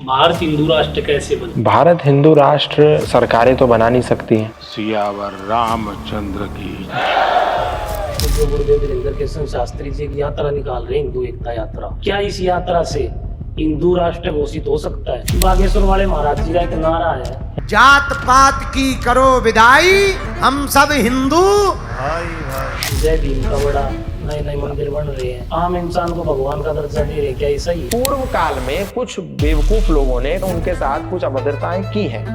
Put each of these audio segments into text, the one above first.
भारत हिंदू राष्ट्र कैसे बने? भारत हिंदू राष्ट्र सरकारें तो बना नहीं सकती हैं। सियावर रामचंद्र की जो गुरुदेव वीरेंद्र कृष्ण शास्त्री जी की यात्रा निकाल रहे हैं, हिंदू एकता यात्रा, क्या इस यात्रा से हिंदू राष्ट्र घोषित हो सकता है? बागेश्वर वाले महाराज जी का एक नारा है, जात पात की करो विदाई, हम सब हिंदू भाई भाई। जय भीम का बड़ा नए नए मंदिर बन रहे हैं, आम इंसान को भगवान का दर्जा दे रहे, क्या ऐसा ही है? पूर्व काल में कुछ बेवकूफ लोगों ने उनके साथ कुछ अभद्रताएं की हैं।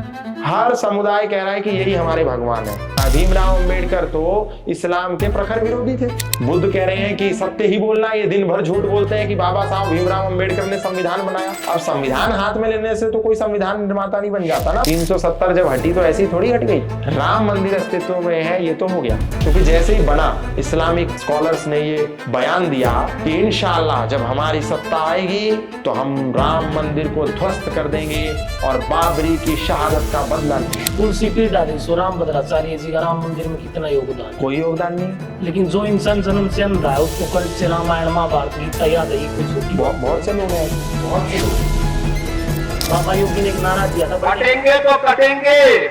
हर समुदाय कह रहा है कि यही हमारे भगवान है। भीमराव अंबेडकर तो इस्लाम के प्रखर विरोधी थे। बुद्ध कह रहे हैं कि सत्य ही बोलना, ये दिन भर झूठ बोलते हैं कि बाबा साहब भीमराव अंबेडकर ने संविधान बनाया। अब संविधान हाथ में लेने से तो कोई संविधान निर्माता नहीं बन जाता ना। 370 जब हटी तो ऐसी थोड़ी हट गई। राम मंदिर अस्तित्व में है ये तो हो गया, क्योंकि जैसे ही बना इस्लामिक स्कॉलर्स ने ये बयान दिया कि इंशाअल्लाह जब हमारी सत्ता आएगी तो हम राम मंदिर को ध्वस्त कर देंगे और बाबरी की शहादत का बदला लेंगे। तुलसी पीठ डाली सो राम भद्राचार्य जी का राम मंदिर में कितना योगदान है? कोई योगदान नहीं। लेकिन जो इंसान जन्म से अंधा है उसको कल से रामायण महाभारत गीता याद है, कुछ बहुत से लोग हैं। बहुत से लोग। बाबा योगी ने एक नारा दिया था, कटेंगे तो कटेंगे।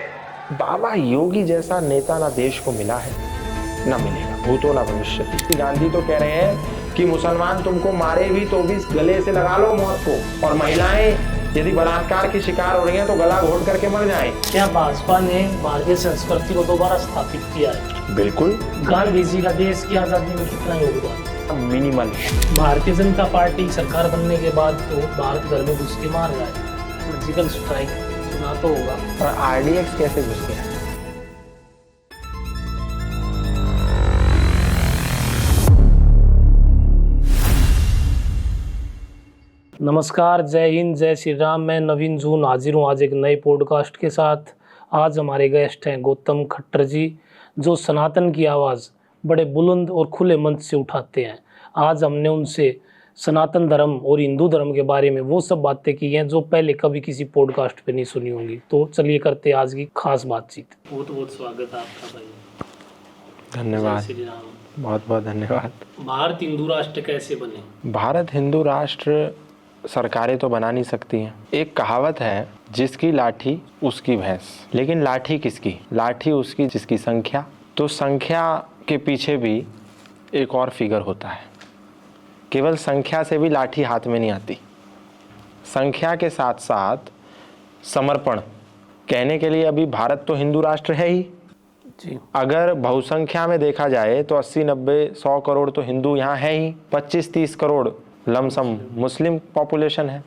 बाबा योगी जैसा नेता ना देश को मिला है ना मिलेगा, भूतो ना भविष्य। गांधी तो कह रहे हैं कि मुसलमान तुमको मारे भी तो भी गले से लगा लो मौत को, और महिलाएं यदि बलात्कार की शिकार हो रही हैं तो गला घोट करके मर जाएं। क्या भाजपा ने भारतीय संस्कृति को दोबारा स्थापित किया है? बिल्कुल। गांधी जी का देश की आजादी में कितना योगदान? मिनिमल। भारतीय जनता पार्टी सरकार बनने के बाद तो भारत भर में घुस के मार रहा है। सर्जिकल स्ट्राइक सुना तो होगा। और आरडीएक्स कैसे घुस गया? नमस्कार, जय हिंद, जय श्री राम। मैं नवीन जून हाजिर हूँ आज एक नए पॉडकास्ट के साथ। आज हमारे गेस्ट हैं गौतम खट्टर जी, जो सनातन की आवाज़ बड़े बुलंद और खुले मंच से उठाते हैं। आज हमने उनसे सनातन धर्म और हिंदू धर्म के बारे में वो सब बातें की हैं जो पहले कभी किसी पॉडकास्ट पे नहीं सुनी होंगी। तो चलिए करते हैं आज की खास बातचीत। बहुत बहुत स्वागत है आपका भाई। धन्यवाद। जय श्री राम। बहुत बहुत धन्यवाद। भारत हिंदू राष्ट्र कैसे बने? भारत हिंदू राष्ट्र सरकारें तो बना नहीं सकती हैं। एक कहावत है, जिसकी लाठी उसकी भैंस। लेकिन लाठी किसकी? लाठी उसकी जिसकी संख्या। तो संख्या के पीछे भी एक और फिगर होता है। केवल संख्या से भी लाठी हाथ में नहीं आती। संख्या के साथ साथ समर्पण। कहने के लिए अभी भारत तो हिंदू राष्ट्र है ही जी। अगर बहुसंख्या में देखा जाए तो 80, 90, 100 करोड़ तो हिंदू यहाँ है ही। 25-30 करोड़ लमसम मुस्लिम पॉपुलेशन है,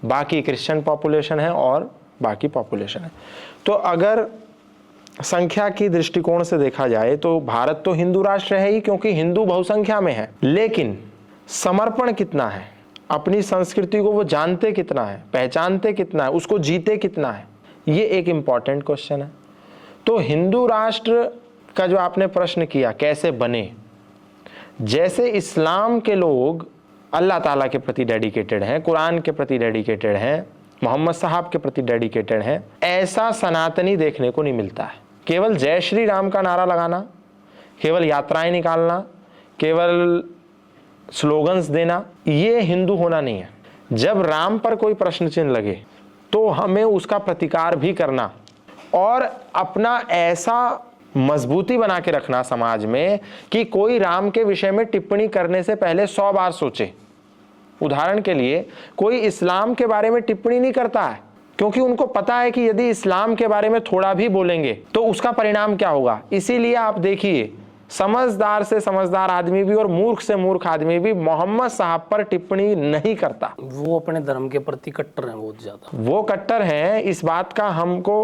बाकी क्रिश्चियन पॉपुलेशन है और बाकी पॉपुलेशन है। तो अगर संख्या की दृष्टिकोण से देखा जाए तो भारत तो हिंदू राष्ट्र है ही, क्योंकि हिंदू बहुसंख्या में है। लेकिन समर्पण कितना है, अपनी संस्कृति को वो जानते कितना है, पहचानते कितना है, उसको जीते कितना है, ये एक इम्पॉर्टेंट क्वेश्चन है। तो हिंदू राष्ट्र का जो आपने प्रश्न किया कैसे बने, जैसे इस्लाम के लोग अल्लाह ताला के प्रति डेडिकेटेड हैं, कुरान के प्रति डेडिकेटेड हैं, मोहम्मद साहब के प्रति डेडिकेटेड हैं, ऐसा सनातनी देखने को नहीं मिलता है। केवल जय श्री राम का नारा लगाना, केवल यात्राएं निकालना, केवल स्लोगन्स देना, ये हिंदू होना नहीं है। जब राम पर कोई प्रश्न चिन्ह लगे तो हमें उसका प्रतिकार भी करना और अपना ऐसा मजबूती बना के रखना समाज में कि कोई राम के विषय में टिप्पणी करने से पहले 100 बार सोचे। उदाहरण के लिए कोई इस्लाम के बारे में टिप्पणी नहीं करता है, क्योंकि उनको पता है कि यदि इस्लाम के बारे में थोड़ा भी बोलेंगे तो उसका परिणाम क्या होगा। इसीलिए आप देखिए, समझदार से समझदार आदमी भी और मूर्ख से मूर्ख आदमी भी मोहम्मद साहब पर टिप्पणी नहीं करता। वो अपने धर्म के प्रति कट्टर हैं, बहुत ज्यादा वो कट्टर हैं, इस बात का हमको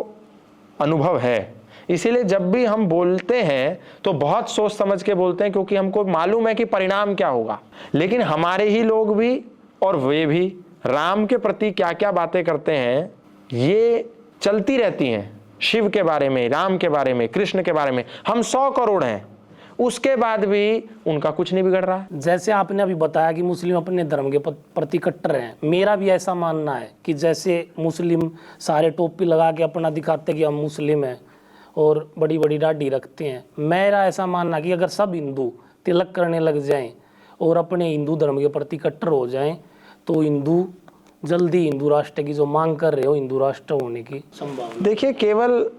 अनुभव है। इसीलिए जब भी हम बोलते हैं तो बहुत सोच समझ के बोलते हैं, क्योंकि हमको मालूम है कि परिणाम क्या होगा। लेकिन हमारे ही लोग भी और वे भी राम के प्रति क्या क्या बातें करते हैं, ये चलती रहती हैं। शिव के बारे में, राम के बारे में, कृष्ण के बारे में। हम 100 करोड़ हैं, उसके बाद भी उनका कुछ नहीं बिगड़ रहा है। जैसे आपने अभी बताया कि मुस्लिम अपने धर्म के प्रति कट्टर हैं, मेरा भी ऐसा मानना है कि जैसे मुस्लिम सारे टोपी लगा के अपना दिखाते हैं कि हम मुस्लिम हैं और बड़ी बड़ी दाढ़ी रखते हैं, मेरा ऐसा मानना कि अगर सब हिंदू तिलक करने लग जाएं और अपने हिंदू धर्म के प्रति कट्टर हो जाएं तो हिंदू जल्दी हिंदू राष्ट्र की जो मांग कर रहे हो, हिंदू राष्ट्र होने की संभावना? देखिए, केवल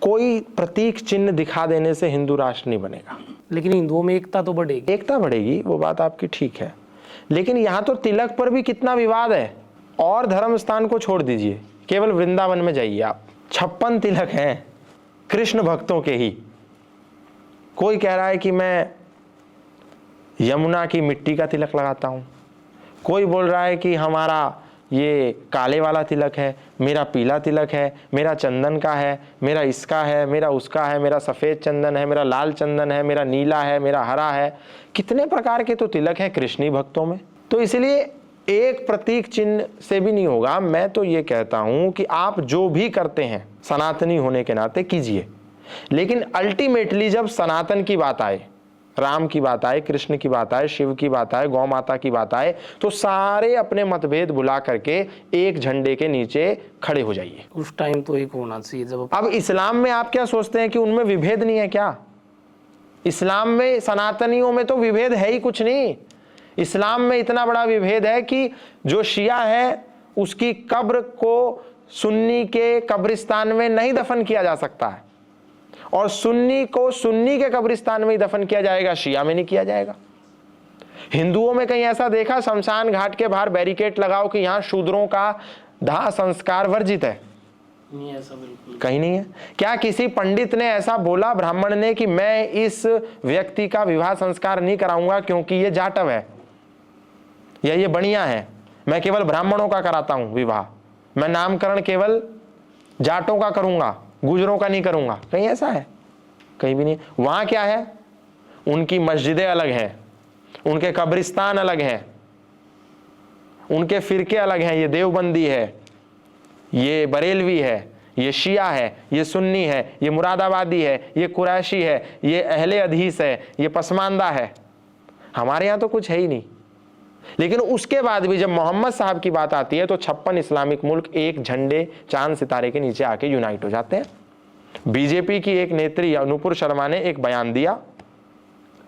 कोई प्रतीक चिन्ह दिखा देने से हिंदू राष्ट्र नहीं बनेगा। लेकिन हिंदुओं में एकता तो बढ़ेगी। एकता बढ़ेगी, वो बात आपकी ठीक है, लेकिन यहाँ तो तिलक पर भी कितना विवाद है। और धर्म स्थान को छोड़ दीजिए, केवल वृंदावन में जाइए आप, 56 तिलक हैं कृष्ण भक्तों के ही। कोई कह रहा है कि मैं यमुना की मिट्टी का तिलक लगाता हूँ, कोई बोल रहा है कि हमारा ये काले वाला तिलक है, मेरा पीला तिलक है, मेरा चंदन का है, मेरा इसका है, मेरा उसका है, मेरा सफ़ेद चंदन है, मेरा लाल चंदन है, मेरा नीला है, मेरा हरा है। कितने प्रकार के तो तिलक हैं कृष्णी भक्तों में। तो इसलिए एक प्रतीक चिन्ह से भी नहीं होगा। मैं तो ये कहता हूँ कि आप जो भी करते हैं सनातनी होने के नाते कीजिए, लेकिन अल्टीमेटली जब सनातन की बात आए, राम की बात आए, कृष्ण की बात आए, शिव की बात आए, गौ माता की बात आए, तो सारे अपने मतभेद भुला करके एक झंडे के नीचे खड़े हो जाइए। उस टाइम तो एक होना चाहिए जब। अब इस्लाम में आप क्या सोचते हैं कि उनमें विभेद नहीं है क्या? इस्लाम में सनातनियों में तो विभेद है ही कुछ नहीं। इस्लाम में इतना बड़ा विभेद है कि जो शिया है उसकी कब्र को सुन्नी के कब्रिस्तान में नहीं दफन किया जा सकता है, और सुन्नी को सुन्नी के कब्रिस्तान में ही दफन किया जाएगा, शिया में नहीं किया जाएगा। हिंदुओं में कहीं ऐसा देखा शमशान घाट के बाहर बैरिकेड लगाओ कि यहां शूद्रों का दाह संस्कार वर्जित है? नहीं, ऐसा बिल्कुल कहीं नहीं है। क्या किसी पंडित ने ऐसा बोला ब्राह्मण ने कि मैं इस व्यक्ति का विवाह संस्कार नहीं कराऊंगा क्योंकि ये जाटव है या ये बढ़िया है, मैं केवल ब्राह्मणों का कराता हूं विवाह, मैं नामकरण केवल जाटों का करूंगा, गुजरों का नहीं करूंगा? कहीं ऐसा है? कहीं भी नहीं। वहां क्या है? उनकी मस्जिदें अलग हैं, उनके कब्रिस्तान अलग हैं, उनके फिरके अलग हैं। ये देवबंदी है, ये बरेलवी है, ये शिया है, ये सुन्नी है, ये मुरादाबादी है, ये कुरैशी है, ये अहले हदीस है, ये पसमानदा है। हमारे यहाँ तो कुछ है ही नहीं। लेकिन उसके बाद भी जब मोहम्मद साहब की बात आती है तो 56 इस्लामिक मुल्क एक झंडे चांद सितारे के नीचे आके यूनाइट हो जाते हैं। बीजेपी की एक नेत्री अनुपुर शर्मा ने एक बयान दिया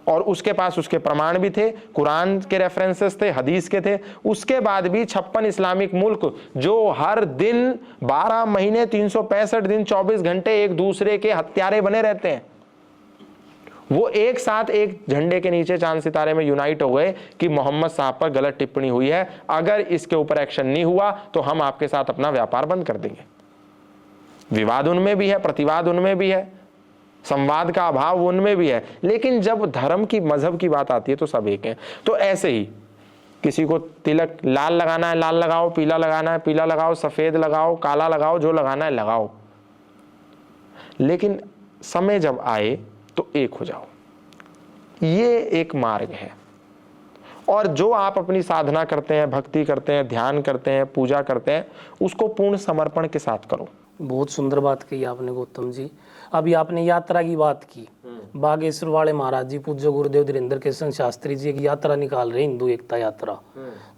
और उसके पास उसके प्रमाण भी थे, कुरान के रेफरेंसेस थे, हदीस के थे। उसके बाद भी 56 इस्लामिक मुल्क जो हर दिन 12 महीने 365 दिन 24 घंटे एक दूसरे के हत्यारे बने रहते हैं, वो एक साथ एक झंडे के नीचे चांद सितारे में यूनाइट हो गए कि मोहम्मद साहब पर गलत टिप्पणी हुई है, अगर इसके ऊपर एक्शन नहीं हुआ तो हम आपके साथ अपना व्यापार बंद कर देंगे। विवाद उनमें भी है, प्रतिवाद उनमें भी है, संवाद का अभाव उनमें भी है, लेकिन जब धर्म की मजहब की बात आती है तो सब एक है। तो ऐसे ही किसी को तिलक लाल लगाना है लाल लगाओ, पीला लगाना है पीला लगाओ, सफेद लगाओ, काला लगाओ, जो लगाना है लगाओ, लेकिन समय जब आए तो एक हो जाओ। ये एक मार्ग है। और जो आप अपनी साधना करते हैं, भक्ति करते हैं, ध्यान करते हैं, पूजा करते हैं, उसको पूर्ण समर्पण के साथ करो। बहुत सुंदर बात कही आपने गौतम जी। अभी आपने यात्रा की बात की, बागेश्वर वाले महाराज जी पूज्य गुरुदेव धीरेन्द्र कृष्ण शास्त्री जी एक यात्रा निकाल रहे, हिंदू एकता यात्रा,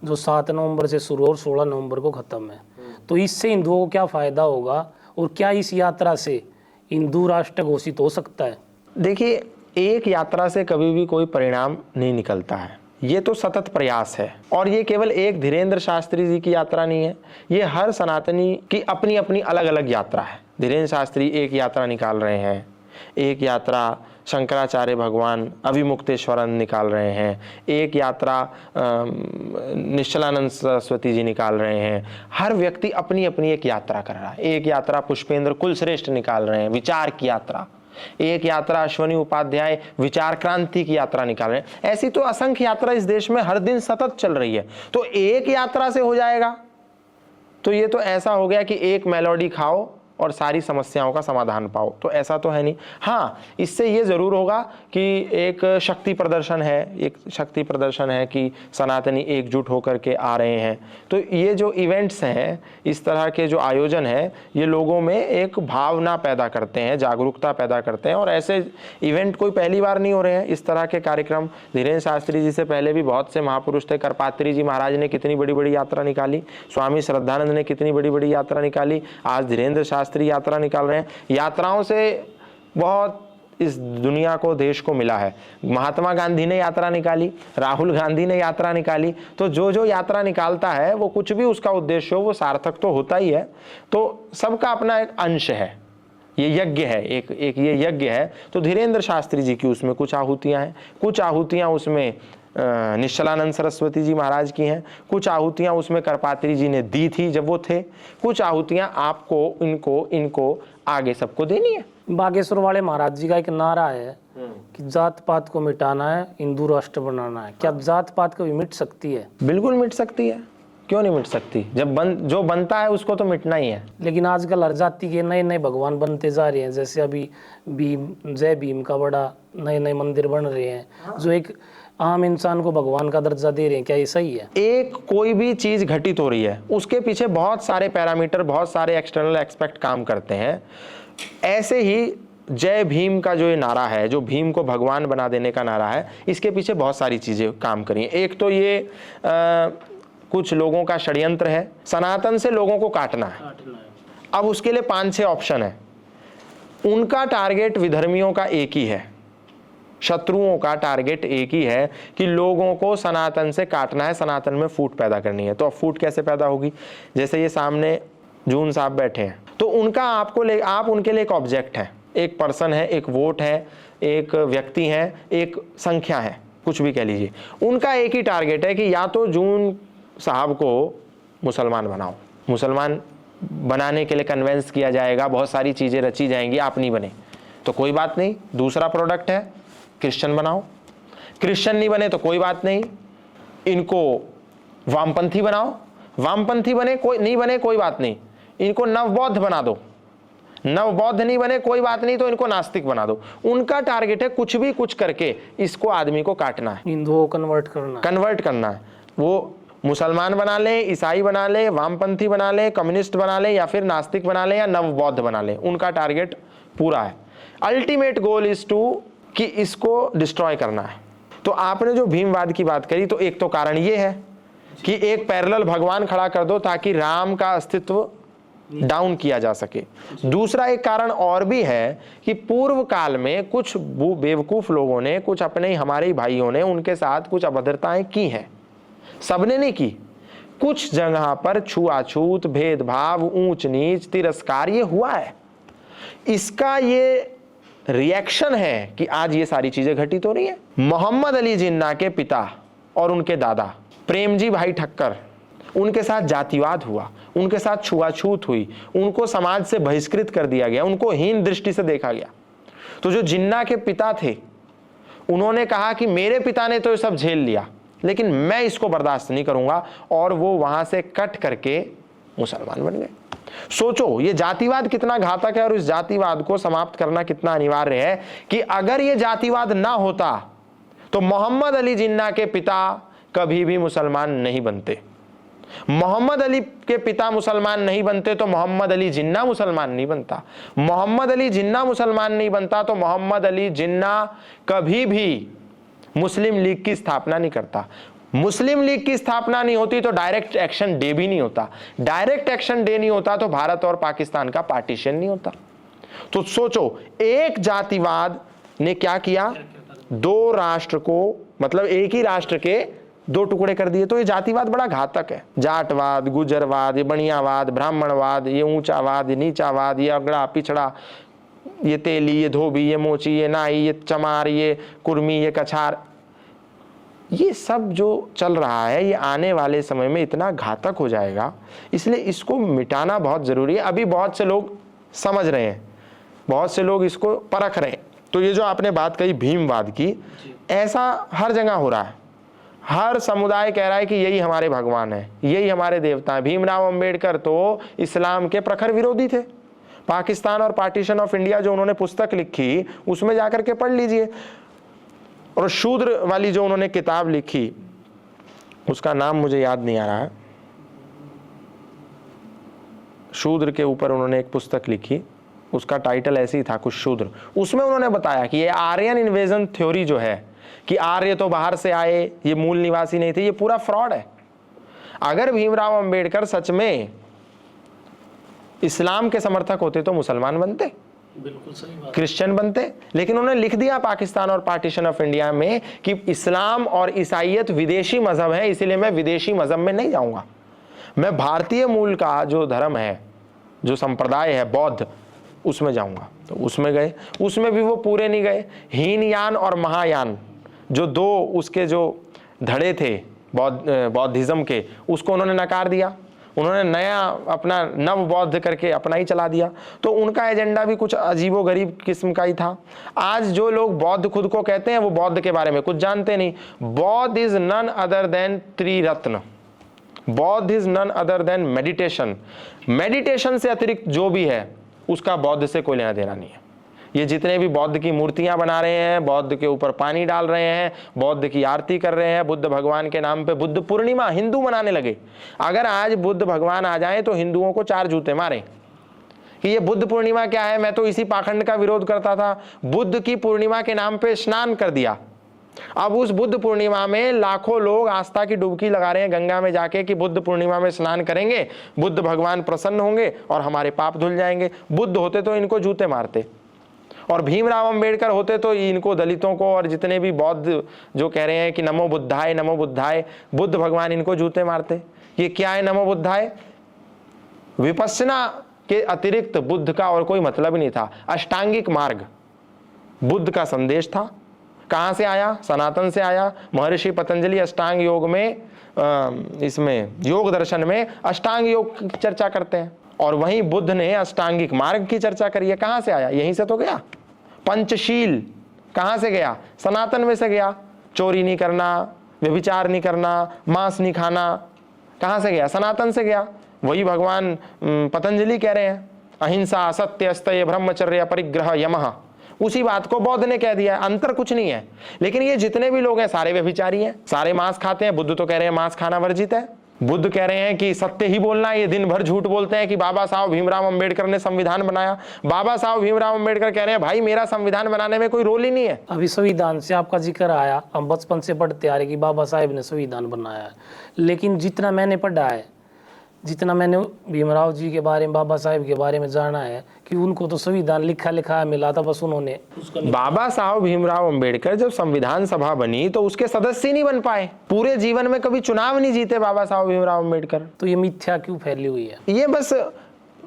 जो 7 नवंबर से शुरू और 16 नवंबर को खत्म है। तो इससे हिंदुओं को क्या फायदा होगा और क्या इस यात्रा से हिंदू राष्ट्र घोषित हो सकता है? देखिए, एक यात्रा से कभी भी कोई परिणाम नहीं निकलता है, ये तो सतत प्रयास है। और ये केवल एक धीरेन्द्र शास्त्री जी की यात्रा नहीं है, ये हर सनातनी की अपनी अपनी अलग अलग यात्रा है। धीरेन्द्र शास्त्री एक यात्रा निकाल रहे हैं, एक यात्रा शंकराचार्य भगवान अभिमुक्तेश्वरन निकाल रहे हैं, एक यात्रा निश्चलानंद सरस्वती जी निकाल रहे हैं। हर व्यक्ति अपनी अपनी एक यात्रा कर रहा है। एक यात्रा पुष्पेंद्र कुलश्रेष्ठ निकाल रहे हैं, विचार की यात्रा। एक यात्रा अश्वनी उपाध्याय विचार क्रांति की यात्रा निकाल रहे हैं। ऐसी तो असंख्य यात्रा इस देश में हर दिन सतत चल रही है। तो एक यात्रा से हो जाएगा तो ये तो ऐसा हो गया कि एक मेलोडी खाओ और सारी समस्याओं का समाधान पाओ, तो ऐसा तो है नहीं। हाँ, इससे ये ज़रूर होगा कि एक शक्ति प्रदर्शन है, कि सनातनी एकजुट होकर के आ रहे हैं। तो ये जो इवेंट्स हैं, इस तरह के जो आयोजन है, ये लोगों में एक भावना पैदा करते हैं, जागरूकता पैदा करते हैं। और ऐसे इवेंट कोई पहली बार नहीं हो रहे हैं। इस तरह के कार्यक्रम धीरेन्द्र शास्त्री जी से पहले भी बहुत से महापुरुष थे। करपात्री जी महाराज ने कितनी बड़ी बड़ी यात्रा निकाली, स्वामी श्रद्धानंद ने कितनी बड़ी बड़ी यात्रा निकाली, आज धीरेन्द्र शास्त्री यात्रा निकाल रहे हैं। यात्राओं से बहुत इस दुनिया को, देश को मिला है। महात्मा गांधी ने यात्रा निकाली, राहुल गांधी ने यात्रा निकाली, तो जो जो यात्रा निकालता है वो कुछ भी उसका उद्देश्य हो वो सार्थक तो होता ही है। तो सबका अपना एक अंश है, ये यज्ञ है, एक ये यज्ञ है। तो धीरेन्द्र शास्त्री जी की उसमें कुछ आहुतियाँ हैं, कुछ आहुतियाँ उसमें निश्चलानंद सरस्वती जी महाराज की हैं, कुछ आहुतियाँ उसमें करपात्री जी ने दी थी जब वो थे, कुछ आहुतियाँ आपको इनको आगे सबको देनी है। बागेश्वर वाले महाराज जी का एक नारा है कि जात पात को मिटाना है, हिंदू राष्ट्र बनाना है। क्या जात पात कभी मिट सकती है? बिल्कुल मिट सकती है, क्यों नहीं मिट सकती? जब जो बनता है उसको तो मिटना ही है। लेकिन आजकल हर जाति के नए नए भगवान बनते जा रहे हैं। जैसे अभी जय भीम का बड़ा नए नए मंदिर बन रहे हैं जो एक आम इंसान को भगवान का दर्जा दे रहे हैं। क्या ये सही है? एक कोई भी चीज घटित हो रही है उसके पीछे बहुत सारे पैरामीटर, बहुत सारे एक्सटर्नल एस्पेक्ट काम करते हैं। ऐसे ही जय भीम का जो ये नारा है, जो भीम को भगवान बना देने का नारा है, इसके पीछे बहुत सारी चीजें काम करी हैं। एक तो ये कुछ लोगों का षड्यंत्र है, सनातन से लोगों को काटना है। अब उसके लिए 5-6 ऑप्शन है। उनका टारगेट विधर्मियों का एक ही है, शत्रुओं का टारगेट एक ही है कि लोगों को सनातन से काटना है, सनातन में फूट पैदा करनी है। तो अब फूट कैसे पैदा होगी? जैसे ये सामने जून साहब बैठे हैं, तो उनका आप उनके लिए एक ऑब्जेक्ट है, एक पर्सन है, एक वोट है, एक व्यक्ति है, एक संख्या है, कुछ भी कह लीजिए। उनका एक ही टारगेट है कि या तो जून साहब को मुसलमान बनाओ, मुसलमान बनाने के लिए कन्वेंस किया जाएगा, बहुत सारी चीज़ें रची जाएंगी, आप नहीं बने तो कोई बात नहीं। दूसरा प्रोडक्ट है क्रिश्चियन बनाओ, क्रिश्चियन नहीं बने तो कोई बात नहीं, इनको वामपंथी बनाओ, वामपंथी बने कोई नहीं बने कोई बात नहीं, इनको नवबौद्ध बना दो, नवबौद्ध नहीं बने कोई बात नहीं तो इनको नास्तिक बना दो। उनका टारगेट है कुछ भी कुछ करके इसको आदमी को काटना है, हिंदुओं को कन्वर्ट करना है। वो मुसलमान बना ले, ईसाई बना ले, वामपंथी बना ले, कम्युनिस्ट बना ले, या फिर नास्तिक बना ले, या नवबौद्ध बना ले, उनका टारगेट पूरा है। अल्टीमेट गोल इज टू कि इसको डिस्ट्रॉय करना है। तो आपने जो भीमवाद की बात करी, तो एक तो कारण ये है कि एक पैरेलल भगवान खड़ा कर दो ताकि राम का अस्तित्व डाउन किया जा सके। दूसरा एक कारण और भी है कि पूर्व काल में कुछ बेवकूफ लोगों ने, कुछ अपने हमारे ही भाइयों ने उनके साथ कुछ अभद्रताएं की हैं, सबने नहीं की। कुछ जगह पर छुआछूत, भेदभाव, ऊंच नीच, तिरस्कार ये हुआ है। इसका ये रिएक्शन है कि आज ये सारी चीजें घटित हो रही है। मोहम्मद अली जिन्ना के पिता और उनके दादा प्रेमजी भाई ठक्कर, उनके साथ जातिवाद हुआ, उनके साथ छुआछूत हुई, उनको समाज से बहिष्कृत कर दिया गया, उनको हीन दृष्टि से देखा गया। तो जो जिन्ना के पिता थे उन्होंने कहा कि मेरे पिता ने तो ये सब झेल लिया लेकिन मैं इसको बर्दाश्त नहीं करूंगा, और वो वहां से कट करके मुसलमान बन गए। सोचो ये जातिवाद कितना घातक है और इस जातिवाद को समाप्त करना कितना अनिवार्य है कि अगर ये जातिवाद ना होता तो मोहम्मद अली जिन्ना के पिता कभी भी मुसलमान नहीं बनते। मोहम्मद अली के पिता मुसलमान नहीं बनते तो मोहम्मद अली जिन्ना मुसलमान नहीं बनता। मोहम्मद अली जिन्ना मुसलमान नहीं बनता तो मोहम्मद अली जिन्ना कभी भी मुस्लिम लीग की स्थापना नहीं करता। मुस्लिम लीग की स्थापना नहीं होती तो डायरेक्ट एक्शन डे भी नहीं होता। डायरेक्ट एक्शन डे नहीं होता तो भारत और पाकिस्तान का पार्टीशन नहीं होता। तो सोचो एक जातिवाद ने क्या किया, दो राष्ट्र को, मतलब एक ही राष्ट्र के दो टुकड़े कर दिए। तो ये जातिवाद बड़ा घातक है। जाटवाद, गुजरवाद, ये बणियावाद, ब्राह्मणवाद, ये ऊंचावाद, ये नीचावाद, ये अगड़ा पिछड़ा, ये तेली, ये धोबी, ये मोची, ये नाई, ये चमार, ये कुर्मी, ये कछार, ये सब जो चल रहा है ये आने वाले समय में इतना घातक हो जाएगा, इसलिए इसको मिटाना बहुत ज़रूरी है। अभी बहुत से लोग समझ रहे हैं, बहुत से लोग इसको परख रहे हैं। तो ये जो आपने बात कही भीमवाद की, ऐसा हर जगह हो रहा है। हर समुदाय कह रहा है कि यही हमारे भगवान है, यही हमारे देवता हैं। भीमराव अंबेडकर तो इस्लाम के प्रखर विरोधी थे। पाकिस्तान और पार्टीशन ऑफ इंडिया जो उन्होंने पुस्तक लिखी उसमें जाकर के पढ़ लीजिए। और शूद्र वाली जो उन्होंने किताब लिखी उसका नाम मुझे याद नहीं आ रहा है, शूद्र के ऊपर उन्होंने एक पुस्तक लिखी, उसका टाइटल ऐसे ही था कुछ शूद्र। उसमें उन्होंने बताया कि ये आर्यन इन्वेजन थ्योरी जो है कि आर्य तो बाहर से आए, ये मूल निवासी नहीं थे, ये पूरा फ्रॉड है। अगर भीमराव अंबेडकर सच में इस्लाम के समर्थक होते तो मुसलमान बनते, बिल्कुल सही बात। क्रिश्चियन बनते, लेकिन उन्होंने लिख दिया पाकिस्तान और पार्टीशन ऑफ इंडिया में कि इस्लाम और ईसाइयत विदेशी मजहब है, इसीलिए मैं विदेशी मजहब में नहीं जाऊंगा, मैं भारतीय मूल का जो धर्म है, जो संप्रदाय है बौद्ध, उसमें जाऊंगा। तो उसमें गए, उसमें भी वो पूरे नहीं गए। हीनयान और महायान जो दो उसके जो धड़े थे बौद्धिज्म के, उसको उन्होंने नकार दिया। उन्होंने नया अपना नव बौद्ध करके अपना ही चला दिया। तो उनका एजेंडा भी कुछ अजीबोगरीब किस्म का ही था। आज जो लोग बौद्ध खुद को कहते हैं वो बौद्ध के बारे में कुछ जानते नहीं। Bauddh is none other than Triratna. Bauddh is none other than meditation. Meditation से अतिरिक्त जो भी है उसका बौद्ध से कोई लेना देना नहीं है। ये जितने भी बौद्ध की मूर्तियां बना रहे हैं, बौद्ध के ऊपर पानी डाल रहे हैं, बौद्ध की आरती कर रहे हैं, बुद्ध भगवान के नाम पे बुद्ध पूर्णिमा हिंदू मनाने लगे। अगर आज बुद्ध भगवान आ जाएं तो हिंदुओं को 4 जूते मारें कि ये बुद्ध पूर्णिमा क्या है। मैं तो इसी पाखंड का विरोध करता था। बुद्ध की पूर्णिमा के नाम पे स्नान कर दिया। अब उस बुद्ध पूर्णिमा में लाखों लोग आस्था की डुबकी लगा रहे हैं गंगा में जाके कि बुद्ध पूर्णिमा में स्नान करेंगे, बुद्ध भगवान प्रसन्न होंगे और हमारे पाप धुल जाएंगे। बुद्ध होते तो इनको जूते मारते, और भीमराव अंबेडकर होते तो इनको, दलितों को और जितने भी बौद्ध जो कह रहे हैं कि नमो बुद्धाय नमो बुद्धाय, बुद्ध भगवान इनको जूते मारते। ये क्या है नमो बुद्धाय? विपश्यना के अतिरिक्त बुद्ध का और कोई मतलब नहीं था। अष्टांगिक मार्ग बुद्ध का संदेश था। कहाँ से आया? सनातन से आया। महर्षि पतंजलि अष्टांग योग में, इसमें योग दर्शन में अष्टांग योग की चर्चा करते हैं, और वहीं बुद्ध ने अष्टांगिक मार्ग की चर्चा करी है। कहाँ से आया? यहीं से तो गया। पंचशील कहाँ से गया? सनातन में से गया। चोरी नहीं करना, व्यभिचार नहीं करना, मांस नहीं खाना, कहाँ से गया? सनातन से गया। वही भगवान पतंजलि कह रहे हैं, अहिंसा सत्य अस्तय ब्रह्मचर्य परिग्रह यमः। उसी बात को बौद्ध ने कह दिया है। अंतर कुछ नहीं है। लेकिन ये जितने भी लोग हैं सारे व्यभिचारी हैं, सारे मांस खाते हैं। बुद्ध तो कह रहे हैं मांस खाना वर्जित है। बुद्ध कह रहे हैं कि सत्य ही बोलना है। ये दिन भर झूठ बोलते हैं कि बाबा साहब भीमराव अंबेडकर ने संविधान बनाया। बाबा साहब भीमराव अंबेडकर कह रहे हैं भाई मेरा संविधान बनाने में कोई रोल ही नहीं है। अभी संविधान से आपका जिक्र आया, हम बचपन से पढ़ते आ रहे कि बाबा साहेब ने संविधान बनाया है। लेकिन जितना मैंने पढ़ा है, जितना मैंने भीमराव जी के बारे में, बाबा साहेब के बारे में जाना है कि उनको तो संविधान लिखा लिखा मिला था, बस उन्होंने उसका। बाबा साहब भीमराव अंबेडकर जब संविधान सभा बनी तो उसके सदस्य ही नहीं बन पाए। पूरे जीवन में कभी चुनाव नहीं जीते बाबा साहब भीमराव अंबेडकर। तो ये मिथ्या क्यों फैली हुई है? ये बस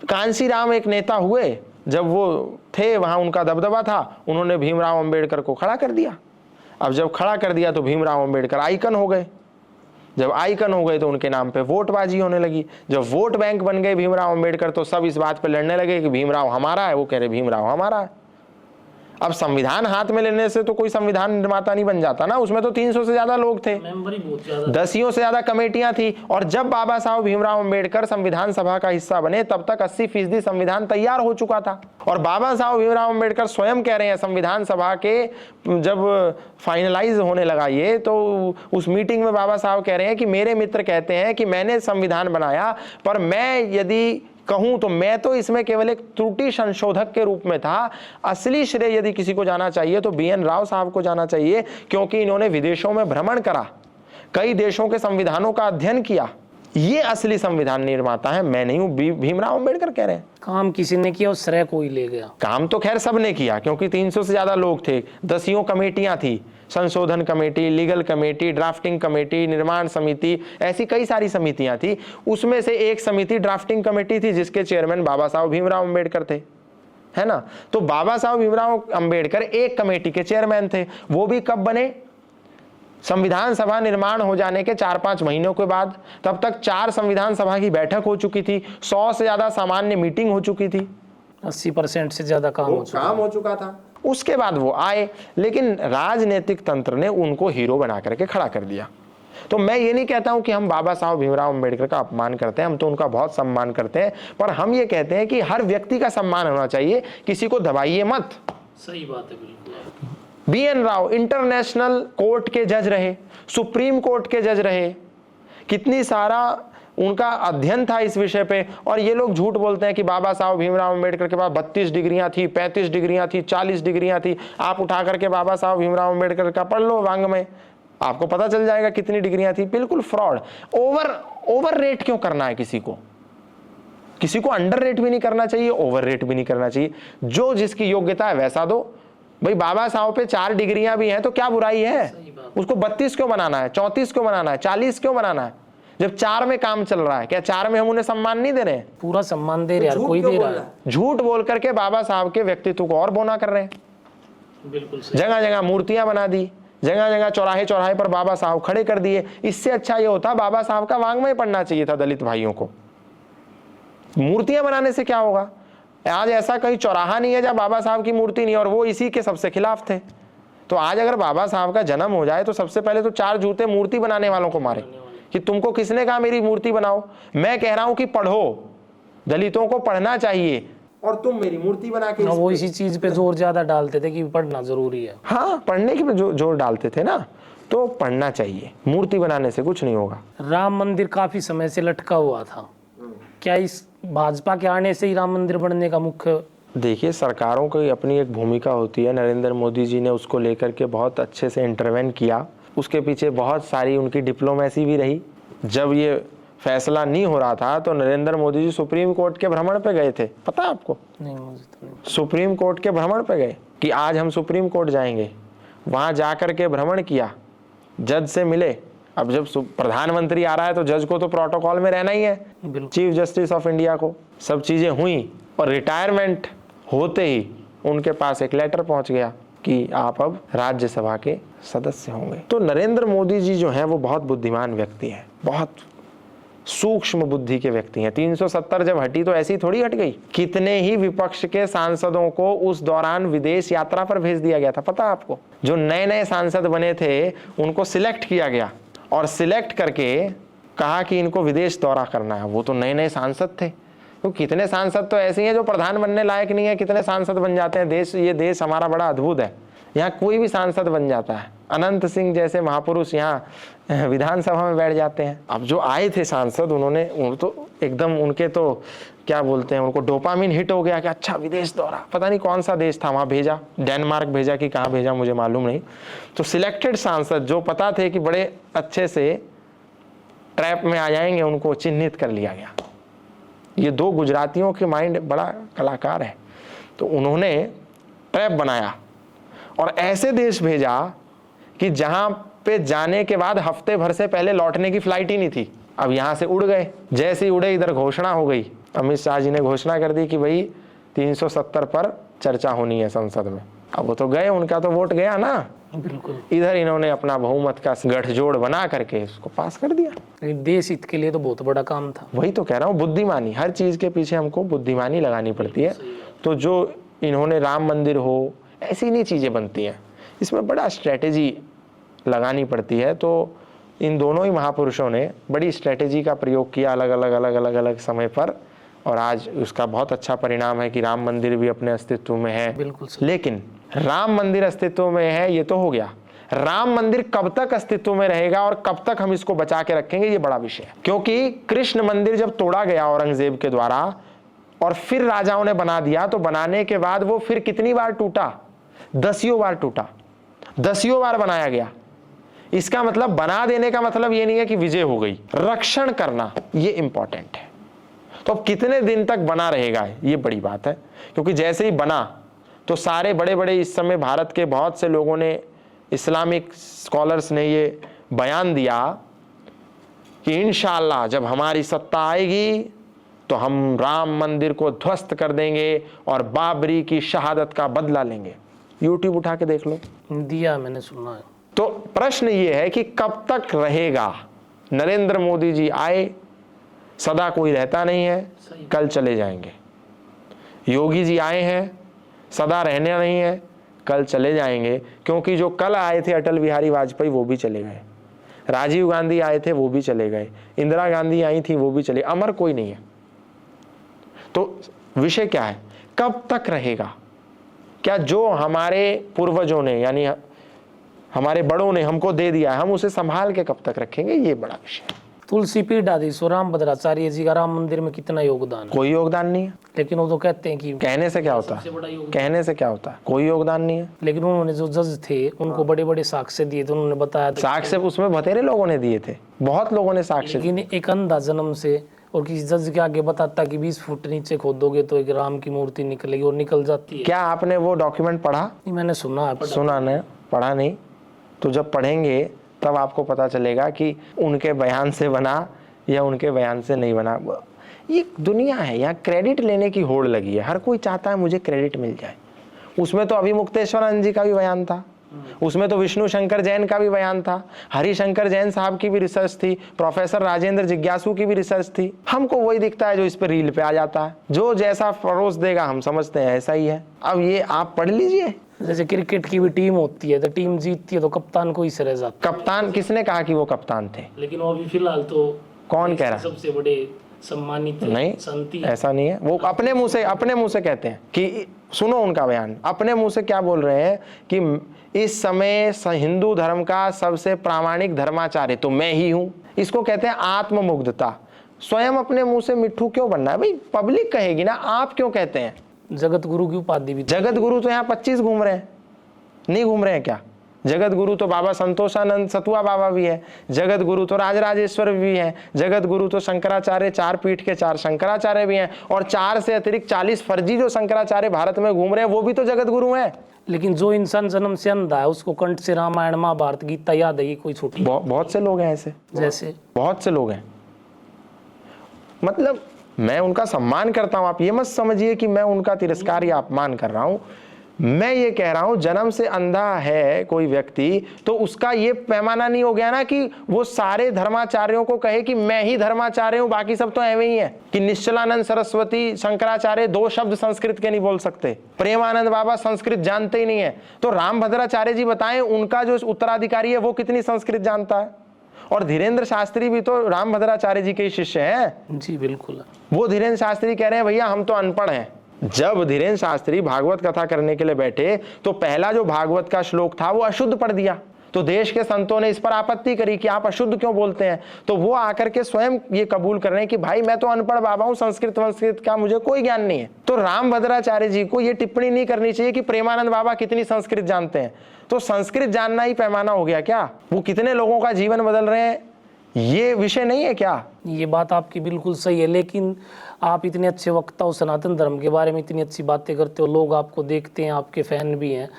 कांसी राम एक नेता हुए, जब वो थे वहां उनका दबदबा था, उन्होंने भीमराव अंबेडकर को खड़ा कर दिया। अब जब खड़ा कर दिया तो भीमराव अंबेडकर आइकन हो गए। जब आइकन हो गए तो उनके नाम पे वोटबाजी होने लगी। जब वोट बैंक बन गए भीमराव अंबेडकर तो सब इस बात पे लड़ने लगे कि भीमराव हमारा है, वो कह रहे भीमराव हमारा है। अब संविधान हाथ में लेने से तो कोई संविधान निर्माता नहीं बन जाता ना। उसमें तो 300 से ज्यादा लोग थे, 10 से ज्यादा कमेटियां थी। और जब बाबा साहब भीमराव अंबेडकर संविधान सभा का हिस्सा बने तब तक 80% संविधान तैयार हो चुका था। और बाबा साहब भीमराव अंबेडकर स्वयं कह रहे हैं संविधान सभा के जब फाइनलाइज होने लगा ये, तो उस मीटिंग में बाबा साहब कह रहे हैं कि मेरे मित्र कहते हैं कि मैंने संविधान बनाया, पर मैं यदि कहूं तो मैं तो इसमें केवल एक त्रुटि संशोधक के रूप में था। असली श्रेय यदि किसी को जाना चाहिए तो BN राव साहब को जाना चाहिए, क्योंकि इन्होंने विदेशों में भ्रमण करा, कई देशों के संविधानों का अध्ययन किया। ये असली संविधान निर्माता है, मैं नहीं हूं। भीमराव अंबेडकर कह रहे हैं। काम किसी ने किया और श्रेय कोई ले गया? काम तो खैर सब ने किया, क्योंकि 300 से ज्यादा लोग थे, 10 कमेटियां थी, संशोधन committee, legal committee, drafting committee, निर्माण समिति, ऐसी कई सारी समितियां थी। उसमें से एक समिति ड्राफ्टिंग कमेटी थी जिसके चेयरमैन बाबा साहब भीमराव अंबेडकर थे, है ना। तो बाबा साहब भीमराव अंबेडकर एक कमेटी के चेयरमैन थे। वो भी कब बने? संविधान सभा निर्माण हो जाने के 4-5 महीनों के बाद। तब तक 4 संविधान सभा की बैठक हो चुकी थी, 100 से ज्यादा सामान्य मीटिंग हो चुकी थी, 80% से ज्यादा काम हो चुका था। उसके बाद वो आए, लेकिन राजनीतिक तंत्र ने उनको हीरो बना करके खड़ा कर दिया। तो मैं ये नहीं कहता हूं कि हम बाबा साहब भीमराव अंबेडकर का अपमान करते हैं, हम तो उनका बहुत सम्मान करते हैं, पर हम ये कहते हैं कि हर व्यक्ति का सम्मान होना चाहिए, किसी को दबाइए मत। सही बात है, बिल्कुल। BN राव इंटरनेशनल कोर्ट के जज रहे, सुप्रीम कोर्ट के जज रहे, कितनी सारा उनका अध्ययन था इस विषय पे। और ये लोग झूठ बोलते हैं कि बाबा साहब भीमराव अंबेडकर के पास 32 डिग्रियां थी, 35 डिग्रियां थी, 40 डिग्रियां थी। आप उठा करके बाबा साहब भीमराव अंबेडकर का पढ़ लो वांग में, आपको पता चल जाएगा कितनी डिग्रियां थी। बिल्कुल फ्रॉड। ओवर रेट क्यों करना है किसी को? किसी को अंडर रेट भी नहीं करना चाहिए, ओवर रेट भी नहीं करना चाहिए। जो जिसकी योग्यता है वैसा दो। भाई बाबा साहब पे 4 डिग्रियां भी हैं तो क्या बुराई है? उसको 32 क्यों बनाना है, 34 क्यों बनाना है, 40 क्यों बनाना है, जब 4 में काम चल रहा है? क्या 4 में हम उन्हें सम्मान नहीं दे रहे हैं? पूरा सम्मान दे रहे यार, कोई दे रहा है। झूठ बोल करके बाबा साहब के व्यक्तित्व को और बोना कर रहे हैं। बिल्कुल सही। जगह जगह मूर्तियां बना दी, जगह जगह चौराहे चौराहे पर बाबा साहब खड़े कर दिए। इससे अच्छा ये होता बाबा साहब का वांग्मय पढ़ना चाहिए था दलित भाइयों को। मूर्तियां बनाने से क्या होगा? आज ऐसा कहीं चौराहा नहीं है जहां बाबा साहब की मूर्ति नहीं, और वो इसी के सबसे खिलाफ थे। तो आज अगर बाबा साहब का जन्म हो जाए तो सबसे पहले तो 4 जूते मूर्ति बनाने वालों को मारे कि तुमको किसने कहा मेरी मूर्ति बनाओ। मैं कह रहा हूं कि पढ़ो, दलितों को पढ़ना चाहिए, और तुम मेरी मूर्ति बना के वो इसी चीज पे जोर ज्यादा डालते थे कि पढ़ना जरूरी है। हाँ, पढ़ने की जोर डालते थे ना, तो पढ़ना चाहिए। मूर्ति बनाने से कुछ नहीं होगा। राम मंदिर काफी समय से लटका हुआ था, क्या इस भाजपा के आने से ही राम मंदिर बनने का मुख्य? देखिए, सरकारों की अपनी एक भूमिका होती है। नरेंद्र मोदी जी ने उसको लेकर के बहुत अच्छे से इंटरवेन किया। उसके पीछे बहुत सारी उनकी डिप्लोमेसी भी रही। जब ये फैसला नहीं हो रहा था तो नरेंद्र मोदी जी सुप्रीम कोर्ट के भ्रमण पे गए थे, पता आपको? नहीं, मुझे तो नहीं। सुप्रीम कोर्ट के भ्रमण पे गए कि आज हम सुप्रीम कोर्ट जाएंगे। वहां जाकर के भ्रमण किया, जज से मिले। अब जब प्रधानमंत्री आ रहा है तो जज को तो प्रोटोकॉल में रहना ही है, चीफ जस्टिस ऑफ इंडिया को। सब चीजें हुई और रिटायरमेंट होते ही उनके पास एक लेटर पहुंच गया कि आप अब राज्यसभा के सदस्य होंगे। तो नरेंद्र मोदी जी जो हैं वो बहुत बुद्धिमान व्यक्ति हैं, बहुत सूक्ष्म बुद्धि के व्यक्ति हैं। 370 जब हटी तो ऐसी थोड़ी हट गई। कितने ही विपक्ष के सांसदों को उस दौरान विदेश यात्रा पर भेज दिया गया था, पता आपको? जो नए नए सांसद बने थे उनको सिलेक्ट किया गया और सिलेक्ट करके कहा कि इनको विदेश दौरा करना है। वो तो नए नए सांसद थे। तो कितने सांसद तो ऐसे हैं जो प्रधान बनने लायक नहीं है, कितने सांसद बन जाते हैं। ये देश हमारा बड़ा अद्भुत है, यहाँ कोई भी सांसद बन जाता है। अनंत सिंह जैसे महापुरुष यहाँ विधानसभा में बैठ जाते हैं। अब जो आए थे सांसद, उन्होंने तो एकदम, उनके तो क्या बोलते हैं, उनको डोपामिन हिट हो गया कि अच्छा विदेश दौरा, पता नहीं कौन सा देश था वहाँ भेजा, डेनमार्क भेजा कि कहाँ भेजा मुझे मालूम नहीं। तो सिलेक्टेड सांसद जो पता थे कि बड़े अच्छे से ट्रैप में आ जाएंगे, उनको चिन्हित कर लिया गया। ये 2 गुजरातियों के माइंड बड़ा कलाकार है, तो उन्होंने ट्रैप बनाया और ऐसे देश भेजा कि जहां पे जाने के बाद हफ्ते भर से पहले लौटने की फ्लाइट ही नहीं थी। अब यहां से उड़ गए, जैसे ही उड़े इधर घोषणा हो गई, अमित शाह जी ने घोषणा कर दी कि भाई 370 पर चर्चा होनी है संसद में। अब वो तो गए, उनका तो वोट गया ना। बिल्कुल। इधर इन्होंने अपना बहुमत का गठजोड़ बना करके उसको पास कर दिया। लेकिन देश हित के लिए तो बहुत बड़ा काम था। वही तो कह रहा हूँ, बुद्धिमानी, हर चीज के पीछे हमको बुद्धिमानी लगानी पड़ती है। तो जो इन्होंने राम मंदिर हो, ऐसी नहीं चीजें बनती हैं, इसमें बड़ा स्ट्रेटेजी लगानी पड़ती है। तो इन दोनों ही महापुरुषों ने बड़ी स्ट्रेटेजी का प्रयोग किया अलग अलग समय पर, और आज उसका बहुत अच्छा परिणाम है कि राम मंदिर भी अपने अस्तित्व में है। बिल्कुल। लेकिन राम मंदिर अस्तित्व में है ये तो हो गया, राम मंदिर कब तक अस्तित्व में रहेगा और कब तक हम इसको बचा के रखेंगे, ये बड़ा विषय है। क्योंकि कृष्ण मंदिर जब तोड़ा गया औरंगजेब के द्वारा और फिर राजाओं ने बना दिया, तो बनाने के बाद वो फिर कितनी बार टूटा? 10 बार टूटा, 10 बार बनाया गया। इसका मतलब बना देने का मतलब ये नहीं है कि विजय हो गई, रक्षण करना ये इंपॉर्टेंट है। तो अब कितने दिन तक बना रहेगा ये बड़ी बात है, क्योंकि जैसे ही बना तो सारे बड़े बड़े इस समय भारत के बहुत से लोगों ने, इस्लामिक स्कॉलर्स ने ये बयान दिया कि इंशाअल्लाह जब हमारी सत्ता आएगी तो हम राम मंदिर को ध्वस्त कर देंगे और बाबरी की शहादत का बदला लेंगे। यूट्यूब उठा के देख लो, दिया मैंने सुना है। तो प्रश्न ये है कि कब तक रहेगा? नरेंद्र मोदी जी आए, सदा कोई रहता नहीं है, कल चले जाएंगे। योगी जी आए हैं, सदा रहने नहीं है, कल चले जाएंगे। क्योंकि जो कल आए थे अटल बिहारी वाजपेयी वो भी चले गए, राजीव गांधी आए थे वो भी चले गए, इंदिरा गांधी आई थी वो भी चले, अमर कोई नहीं है। तो विषय क्या है, कब तक रहेगा? क्या जो हमारे पूर्वजों ने यानी हमारे बड़ों ने हमको दे दिया है, हम उसे संभाल के कब तक रखेंगे, ये बड़ा विषय है। तुलसी पीठाधीश राम भद्राचार्य जी का राम मंदिर में कितना योगदान है? कोई योगदान नहीं है। लेकिन वो तो कहते हैं कि कहने से क्या होता है, कहने से क्या होता है, कोई योगदान नहीं है। लेकिन उन्होंने जो जज थे उनको बड़े बड़े साक्ष्य दिए थे, उन्होंने बताया था। साक्ष्य उसमें बतेरे लोगों ने दिए थे, बहुत लोगों ने साक्ष्य। लेकिन एक अंधा जन्म से और किसी जज के आगे बताता कि 20 फुट नीचे खोदोगे तो एक राम की मूर्ति निकलेगी और निकल जाती है। क्या आपने वो डॉक्यूमेंट पढ़ा? नहीं, मैंने सुना है। सुना नहीं, पढ़ा नहीं। तो जब पढ़ेंगे तब आपको पता चलेगा कि उनके बयान से बना या उनके बयान से नहीं बना। ये दुनिया है, यहाँ क्रेडिट लेने की होड़ लगी है, हर कोई चाहता है मुझे क्रेडिट मिल जाए। उसमें तो अभिमुक्तेश्वरानंद जी का भी बयान था, उसमें तो विष्णु शंकर जैन का भी बयान था, हरिशंकर जैन साहब की भी रिसर्च थी, प्रोफेसर राजेंद्र जिज्ञासु की भी रिसर्च थी। हमको वही दिखता है जो इस पर रील पे आ जाता है, जो जैसा परोस देगा हम समझते हैं ऐसा ही है। अब ये आप पढ़ लीजिए। जैसे क्रिकेट की भी टीम होती है, तो टीम जीतती है तो कप्तान को ही सरे जाता है। कप्तान किसने कहा कि वो कप्तान थे? लेकिन वो अभी फिलहाल तो कौन कह रहा? सबसे बड़े सम्मानित नहीं, संती ऐसा नहीं है। वो अपने मुंह से कहते हैं कि सुनो उनका बयान, अपने मुंह से क्या बोल रहे हैं कि इस समय हिंदू धर्म का सबसे प्रामाणिक धर्माचार्य तो मैं ही हूं। इसको कहते हैं आत्ममुग्धता। स्वयं अपने मुंह से मिट्ठू क्यों बनना है भाई? पब्लिक कहेगी ना, आप क्यों कहते हैं? जगत गुरु की उपाधि भी। जगत गुरु तो यहाँ 25 घूम रहे हैं, नहीं घूम रहे हैं क्या? जगत गुरु तो बाबा संतोषानंद सतुआ बाबा भी है, जगत गुरु तो राजराजेश्वर भी है, जगत गुरु तो शंकराचार्य 4 पीठ के 4 शंकराचार्य भी हैं, और 4 से अतिरिक्त 40 फर्जी जो शंकराचार्य भारत में घूम रहे हैं वो भी तो जगत गुरु हैं। लेकिन जो इंसान जन्म से अंधा है उसको कंठ से रामायण महाभारत गीता याद है, कोई छोटी। बहुत से लोग हैं ऐसे, जैसे बहुत से लोग हैं। मतलब मैं उनका सम्मान करता हूं, आप ये मत समझिए कि मैं उनका तिरस्कार या अपमान कर रहा हूं। मैं ये कह रहा हूं जन्म से अंधा है कोई व्यक्ति तो उसका ये पैमाना नहीं हो गया ना कि वो सारे धर्माचार्यों को कहे कि मैं ही धर्माचार्य हूं, बाकी सब तो ऐवे ही है। कि निश्चलानंद सरस्वती शंकराचार्य 2 शब्द संस्कृत के नहीं बोल सकते, प्रेमानंद बाबा संस्कृत जानते ही नहीं है, तो रामभद्राचार्य जी बताएं उनका जो उत्तराधिकारी है वो कितनी संस्कृत जानता है? और धीरेन्द्र शास्त्री भी तो रामभद्राचार्य जी के शिष्य हैं। जी बिल्कुल। वो धीरेन्द्र शास्त्री कह रहे हैं भैया हम तो अनपढ़ हैं। जब धीरेन्द्र शास्त्री भागवत कथा करने के लिए बैठे तो पहला जो भागवत का श्लोक था वो अशुद्ध पढ़ दिया, तो देश के संतों ने इस पर आपत्ति करी कि आप अशुद्ध क्यों बोलते हैं। तो वो आकर के स्वयं ये कबूल कर रहे हैं कि भाई मैं तो अनपढ़ बाबा हूं, संस्कृत का मुझे कोई ज्ञान नहीं है। तो रामभद्राचार्य जी को ये टिप्पणी नहीं करनी चाहिए कि प्रेमानंद बाबा कितनी संस्कृत जानते हैं। तो संस्कृत जानना ही पैमाना हो गया क्या? वो कितने लोगों का जीवन बदल रहे हैं ये विषय नहीं है क्या? ये बात आपकी बिल्कुल सही है, लेकिन आप इतने अच्छे वक्ता हो, सनातन धर्म के बारे में इतनी अच्छी बातें करते हो, लोग आपको देखते हैं, आपके फैन भी हैं।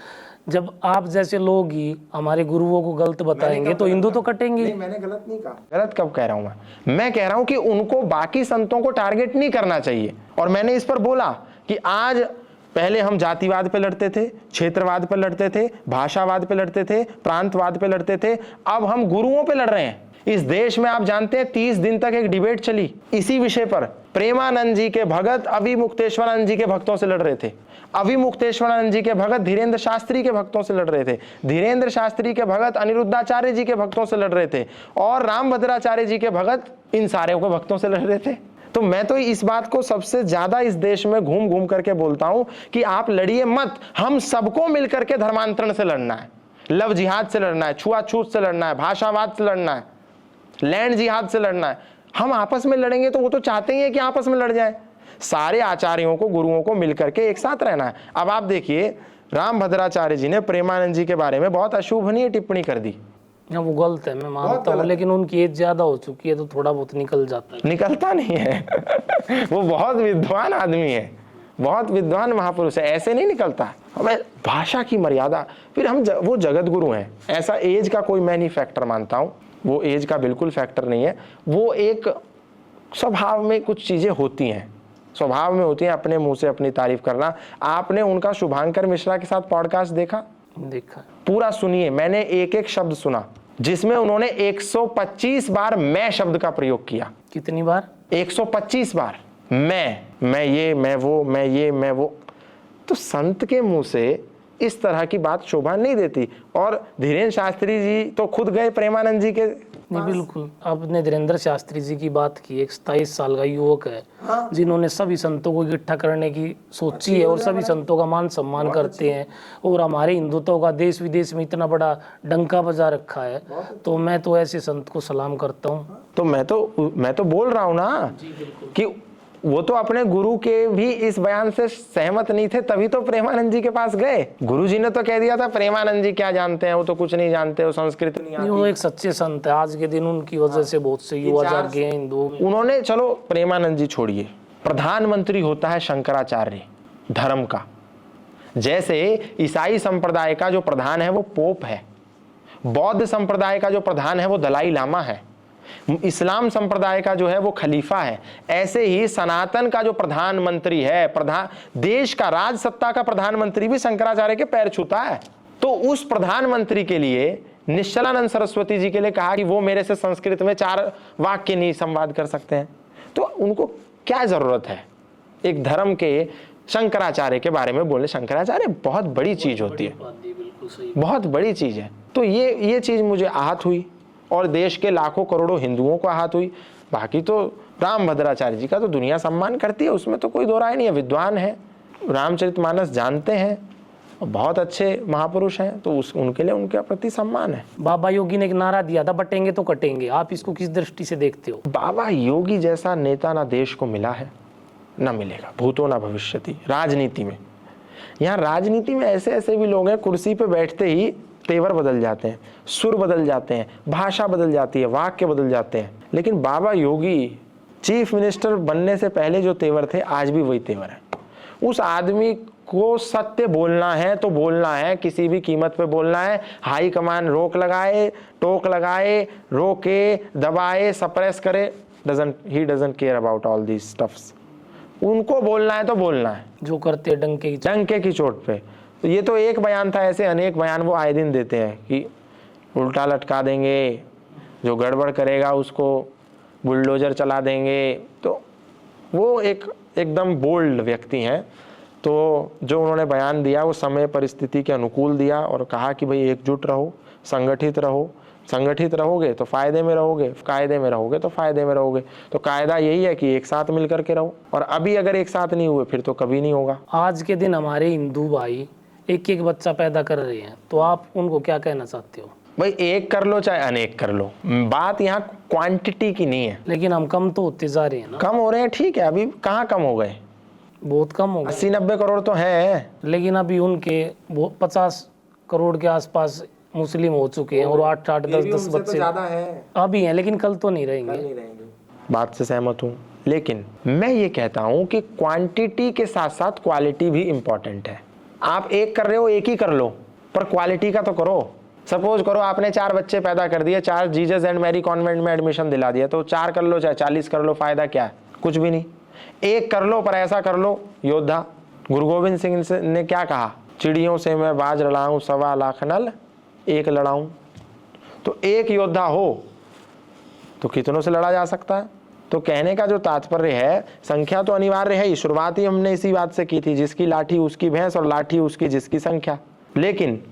जब आप जैसे लोग ही हमारे गुरुओं को गलत बताएंगे तो हिंदू तो कटेंगे। नहीं, मैंने गलत नहीं कहा। गलत कब कह रहा हूं मैं कह रहा हूं कि उनको बाकी संतों को टारगेट नहीं करना चाहिए। और मैंने इस पर बोला कि आज पहले हम जातिवाद पे लड़ते थे, क्षेत्रवाद पे लड़ते थे, भाषावाद पे लड़ते थे, प्रांतवाद पे लड़ते थे, अब हम गुरुओं पे लड़ रहे हैं। इस देश में आप जानते हैं 30 दिन तक एक डिबेट चली इसी विषय पर। प्रेमानंद जी के भगत अभिमुक्तेश्वरानंद जी के भक्तों से लड़ रहे थे, अभिमुक्तेश्वरानंद जी के भगत धीरेन्द्र शास्त्री के भक्तों से लड़ रहे थे, धीरेन्द्र शास्त्री के भगत अनिरुद्धाचार्य जी के भक्तों से लड़ रहे थे, और रामभद्राचार्य जी के भगत इन सारे के भक्तों से लड़ रहे थे। तो मैं तो इस बात को सबसे ज्यादा इस देश में घूम घूम करके बोलता हूं कि आप लड़िए मत, हम सबको मिलकर के धर्मांतरण से लड़ना है, लव जिहाद से लड़ना है, छुआछूत से लड़ना है, भाषावाद से लड़ना है, लैंड जिहाद से लड़ना है। हम आपस में लड़ेंगे तो वो तो चाहते ही है कि आपस में लड़ जाए। सारे आचार्यों को, गुरुओं को मिलकर के एक साथ रहना है। अब आप देखिए रामभद्राचार्य जी ने प्रेमानंद जी के बारे में बहुत अशुभनीय टिप्पणी कर दी। वो गलत है, मैं मानता हूँ, लेकिन उनकी एज ज्यादा हो चुकी है तो थोड़ा बहुत निकल जाता है। निकलता नहीं है वो बहुत विद्वान आदमी है, बहुत विद्वान महापुरुष है, ऐसे नहीं निकलता है। हमें भाषा की मर्यादा, फिर हम वो जगत गुरु हैं। ऐसा एज का कोई मैं नहीं फैक्टर मानता हूँ, वो एज का बिल्कुल फैक्टर नहीं है। वो एक स्वभाव में कुछ चीजें होती हैं, स्वभाव में होती हैं, अपने मुंह से अपनी तारीफ करना। आपने उनका शुभांकर मिश्रा के साथ पॉडकास्ट देखा? पूरा सुनिए, मैंने एक एक शब्द सुना जिसमें उन्होंने 125 बार मैं शब्द का प्रयोग किया। कितनी बार? 125 बार। मैं ये, मैं वो, मैं ये, मैं वो। तो संत के मुंह से इस तरह की बात शोभा नहीं देती। और धीरेन्द्र शास्त्री जी तो खुद गए प्रेमानंद जी के। नहीं बिल्कुल, आपने धीरेन्द्र शास्त्री जी की बात की, एक 27 साल का युवक है जिन्होंने सभी संतों को इकट्ठा करने की सोची है और सभी संतों का मान सम्मान करते हैं, और हमारे हिंदुत्व का देश विदेश में इतना बड़ा डंका बजा रखा है। तो मैं तो ऐसे संत को सलाम करता हूँ। तो मैं तो बोल रहा हूँ ना कि वो तो अपने गुरु के भी इस बयान से सहमत नहीं थे, तभी तो प्रेमानंद जी के पास गए। गुरु जी ने तो कह दिया था प्रेमानंद जी क्या जानते हैं, वो तो कुछ नहीं जानते, वो संस्कृत नहीं आती। वो एक सच्चे संत है, आज के दिन उनकी वजह से बहुत से युवा जाग गए हैं हिंदुओं में। उन्होंने, चलो प्रेमानंद जी छोड़िए, प्रधानमंत्री होता है शंकराचार्य धर्म का। जैसे ईसाई संप्रदाय का जो प्रधान है वो पोप है, बौद्ध संप्रदाय का जो प्रधान है वो दलाई लामा है, इस्लाम संप्रदाय का जो है वो खलीफा है, ऐसे ही सनातन का जो प्रधानमंत्री है, देश का राज सत्ता का प्रधानमंत्री भी शंकराचार्य के पैर छूता है। तो उस प्रधानमंत्री के लिए निश्चलानंद सरस्वती जी के लिए कहा कि वो मेरे से संस्कृत में 4 वाक्य नहीं संवाद कर सकते हैं, तो उनको क्या जरूरत है एक धर्म के शंकराचार्य के बारे में बोलने। शंकराचार्य बहुत बड़ी चीज होती है, बहुत बड़ी चीज है। तो ये चीज मुझे आहत हुई और देश के लाखों करोड़ों हिंदुओं को आहत हुई। बाकी तो रामभद्राचार्य जी का तो दुनिया सम्मान करती है, उसमें तो कोई दो राय नहीं है, विद्वान है, रामचरितमानस जानते हैं, बहुत अच्छे महापुरुष हैं, तो उनके लिए उनके प्रति सम्मान है। बाबा योगी ने एक नारा दिया था, बटेंगे तो कटेंगे, आप इसको किस दृष्टि से देखते हो? बाबा योगी जैसा नेता ना देश को मिला है ना मिलेगा, भूतो ना भविष्यति। राजनीति में, यहाँ राजनीति में ऐसे ऐसे भी लोग हैं, कुर्सी पे बैठते ही तेवर बदल जाते हैं, सुर बदल जाते हैं, भाषा बदल जाती है, वाक्य बदल जाते हैं। लेकिन बाबा योगी चीफ मिनिस्टर बनने से पहले जो तेवर थे आज भी वही तेवर है। उस आदमी को सत्य बोलना है तो बोलना है, किसी भी कीमत पे बोलना है। हाई कमान रोक लगाए, टोक लगाए, रोके, दबाए, सप्रेस करे, he doesn't care about all these stuffs. उनको बोलना है तो बोलना है, जो करते डंके की चोट पे। तो ये तो एक बयान था, ऐसे अनेक बयान वो आए दिन देते हैं कि उल्टा लटका देंगे, जो गड़बड़ करेगा उसको बुलडोजर चला देंगे। तो वो एकदम बोल्ड व्यक्ति हैं। तो जो उन्होंने बयान दिया वो समय परिस्थिति के अनुकूल दिया और कहा कि भाई एकजुट रहो, संगठित रहो, संगठित रहोगे तो फायदे में रहोगे, कायदे में रहोगे तो फायदे में रहोगे। तो कायदा यही है कि एक साथ मिल करके रहो, और अभी अगर एक साथ नहीं हुए फिर तो कभी नहीं होगा। आज के दिन हमारे हिंदू भाई एक एक बच्चा पैदा कर रहे हैं, तो आप उनको क्या कहना चाहते हो? भाई एक कर लो चाहे अनेक कर लो, बात यहाँ क्वांटिटी की नहीं है। लेकिन हम कम तो होते जा रहे हैं ना। कम हो रहे हैं, ठीक है, अभी कहाँ कम हो गए, बहुत कम हो गए। 80-90 करोड़ तो है, लेकिन अभी उनके 50 करोड़ के आसपास मुस्लिम हो चुके हैं और 8-8, 10-10 बच्चे अभी हैं, लेकिन कल तो नहीं रहेंगे। बात से सहमत हूँ, लेकिन मैं ये कहता हूँ कि क्वांटिटी के साथ साथ क्वालिटी भी इम्पोर्टेंट है। आप एक कर रहे हो, एक ही कर लो, पर क्वालिटी का तो करो। सपोज करो आपने 4 बच्चे पैदा कर दिए, 4 जीसस एंड मैरी कॉन्वेंट में एडमिशन दिला दिया, तो 4 कर लो चाहे 40 कर लो, फायदा क्या है? कुछ भी नहीं। एक कर लो पर ऐसा कर लो योद्धा। गुरु गोविंद सिंह ने क्या कहा? चिड़ियों से मैं बाज लड़ाऊं, 1.25 लाख नल एक लड़ाऊं। तो एक योद्धा हो तो कितनों से लड़ा जा सकता है। तो कहने का जो तात्पर्य है, संख्या तो अनिवार्य है ही, शुरुआत ही हमने इसी बात से की थी, जिसकी लाठी उसकी भैंस और लाठी उसकी जिसकी संख्या। लेकिन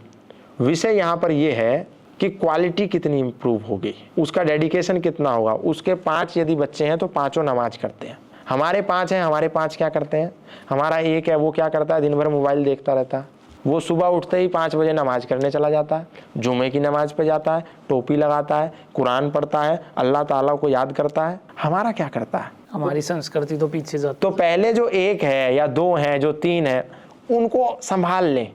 विषय यहाँ पर यह है कि क्वालिटी कितनी इंप्रूव होगी, उसका डेडिकेशन कितना होगा। उसके 5 यदि बच्चे हैं तो 5 नमाज करते हैं, हमारे 5 हैं, हमारे 5 क्या करते हैं? हमारा एक है, वो क्या करता है? दिन भर मोबाइल देखता रहता है। वो सुबह उठते ही 5 बजे नमाज करने चला जाता है, जुमे की नमाज पे जाता है, टोपी लगाता है, कुरान पढ़ता है, अल्लाह ताला को याद करता है। हमारा क्या करता है? हमारी संस्कृति तो पीछे जाती। तो पहले जो 1 है या 2 हैं, जो 3 है, उनको संभाल लें।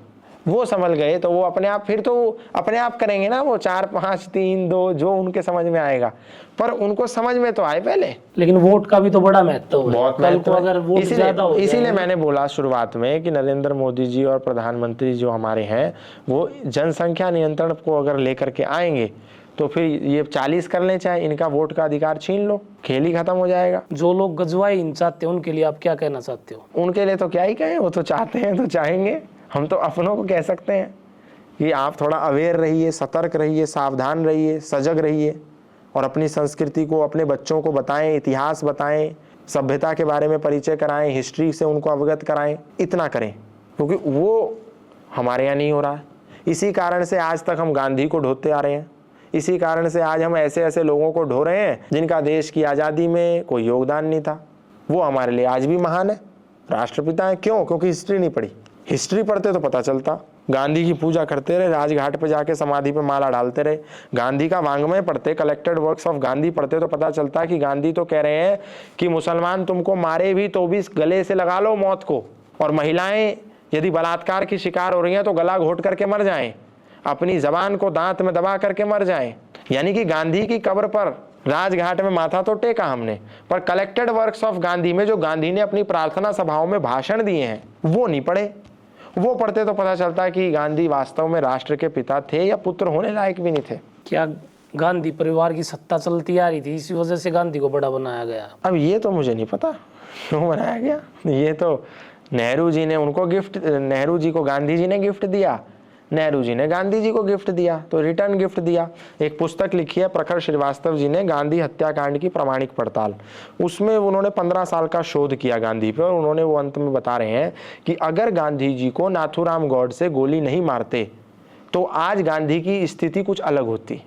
वो संभल गए तो वो अपने आप, फिर तो अपने आप करेंगे ना, वो 4, 5, 3, 2 जो उनके समझ में आएगा, पर उनको समझ में तो आए पहले। लेकिन वोट का भी तो बड़ा महत्व है। बहुत कल को अगर वोट ज्यादा हो, इसीलिए मैंने बोला शुरुआत में कि नरेंद्र मोदी जी और प्रधानमंत्री जो हमारे हैं वो जनसंख्या नियंत्रण को अगर लेकर के आएंगे तो फिर ये 40 कर लें, चाहे इनका वोट का अधिकार छीन लो, खेल ही खत्म हो जाएगा। जो लोग गजवाई चाहते हैं उनके लिए आप क्या कहना चाहते हो? उनके लिए तो क्या ही कहें, वो तो चाहते हैं तो चाहेंगे। हम तो अपनों को कह सकते हैं कि आप थोड़ा अवेयर रहिए, सतर्क रहिए, सावधान रहिए, सजग रहिए, और अपनी संस्कृति को अपने बच्चों को बताएं, इतिहास बताएं, सभ्यता के बारे में परिचय कराएं, हिस्ट्री से उनको अवगत कराएं। इतना करें, क्योंकि वो हमारे यहाँ नहीं हो रहा है। इसी कारण से आज तक हम गांधी को ढोते आ रहे हैं, इसी कारण से आज हम ऐसे ऐसे लोगों को ढो रहे हैं जिनका देश की आज़ादी में कोई योगदान नहीं था। वो हमारे लिए आज भी महान है, राष्ट्रपिता है। क्यों? क्योंकि हिस्ट्री नहीं पढ़ी। हिस्ट्री पढ़ते तो पता चलता गांधी की पूजा करते रहे, राजघाट पे जाके समाधि पे माला डालते रहे, गांधी का वांग्मय पढ़ते, कलेक्टेड वर्क्स ऑफ गांधी पढ़ते तो पता चलता है कि गांधी तो कह रहे हैं कि मुसलमान तुमको मारे भी तो भी गले से लगा लो मौत को, और महिलाएं यदि बलात्कार की शिकार हो रही हैं तो गला घोट करके मर जाएं, अपनी जबान को दांत में दबा करके मर जाएं। यानी कि गांधी की कब्र पर राजघाट में माथा तो टेका हमने, पर कलेक्टेड वर्क्स ऑफ गांधी में जो गांधी ने अपनी प्रार्थना सभाओं में भाषण दिए हैं वो नहीं पढ़े। वो पढ़ते तो पता चलता है कि गांधी वास्तव में राष्ट्र के पिता थे या पुत्र होने लायक भी नहीं थे। क्या गांधी परिवार की सत्ता चलती आ रही थी, इसी वजह से गांधी को बड़ा बनाया गया? अब ये तो मुझे नहीं पता क्यों बनाया गया, ये तो नेहरू जी ने उनको गिफ्ट, नेहरू जी को गांधी जी ने गिफ्ट दिया, नेहरू जी ने गांधी जी को गिफ्ट दिया, तो रिटर्न गिफ्ट दिया। एक पुस्तक लिखी है प्रखर श्रीवास्तव जी ने, गांधी हत्याकांड की प्रामाणिक पड़ताल, उसमें उन्होंने 15 साल का शोध किया गांधी पे, और उन्होंने वो अंत में बता रहे हैं कि अगर गांधी जी को नाथूराम गॉडसे गोली नहीं मारते तो आज गांधी की स्थिति कुछ अलग होती।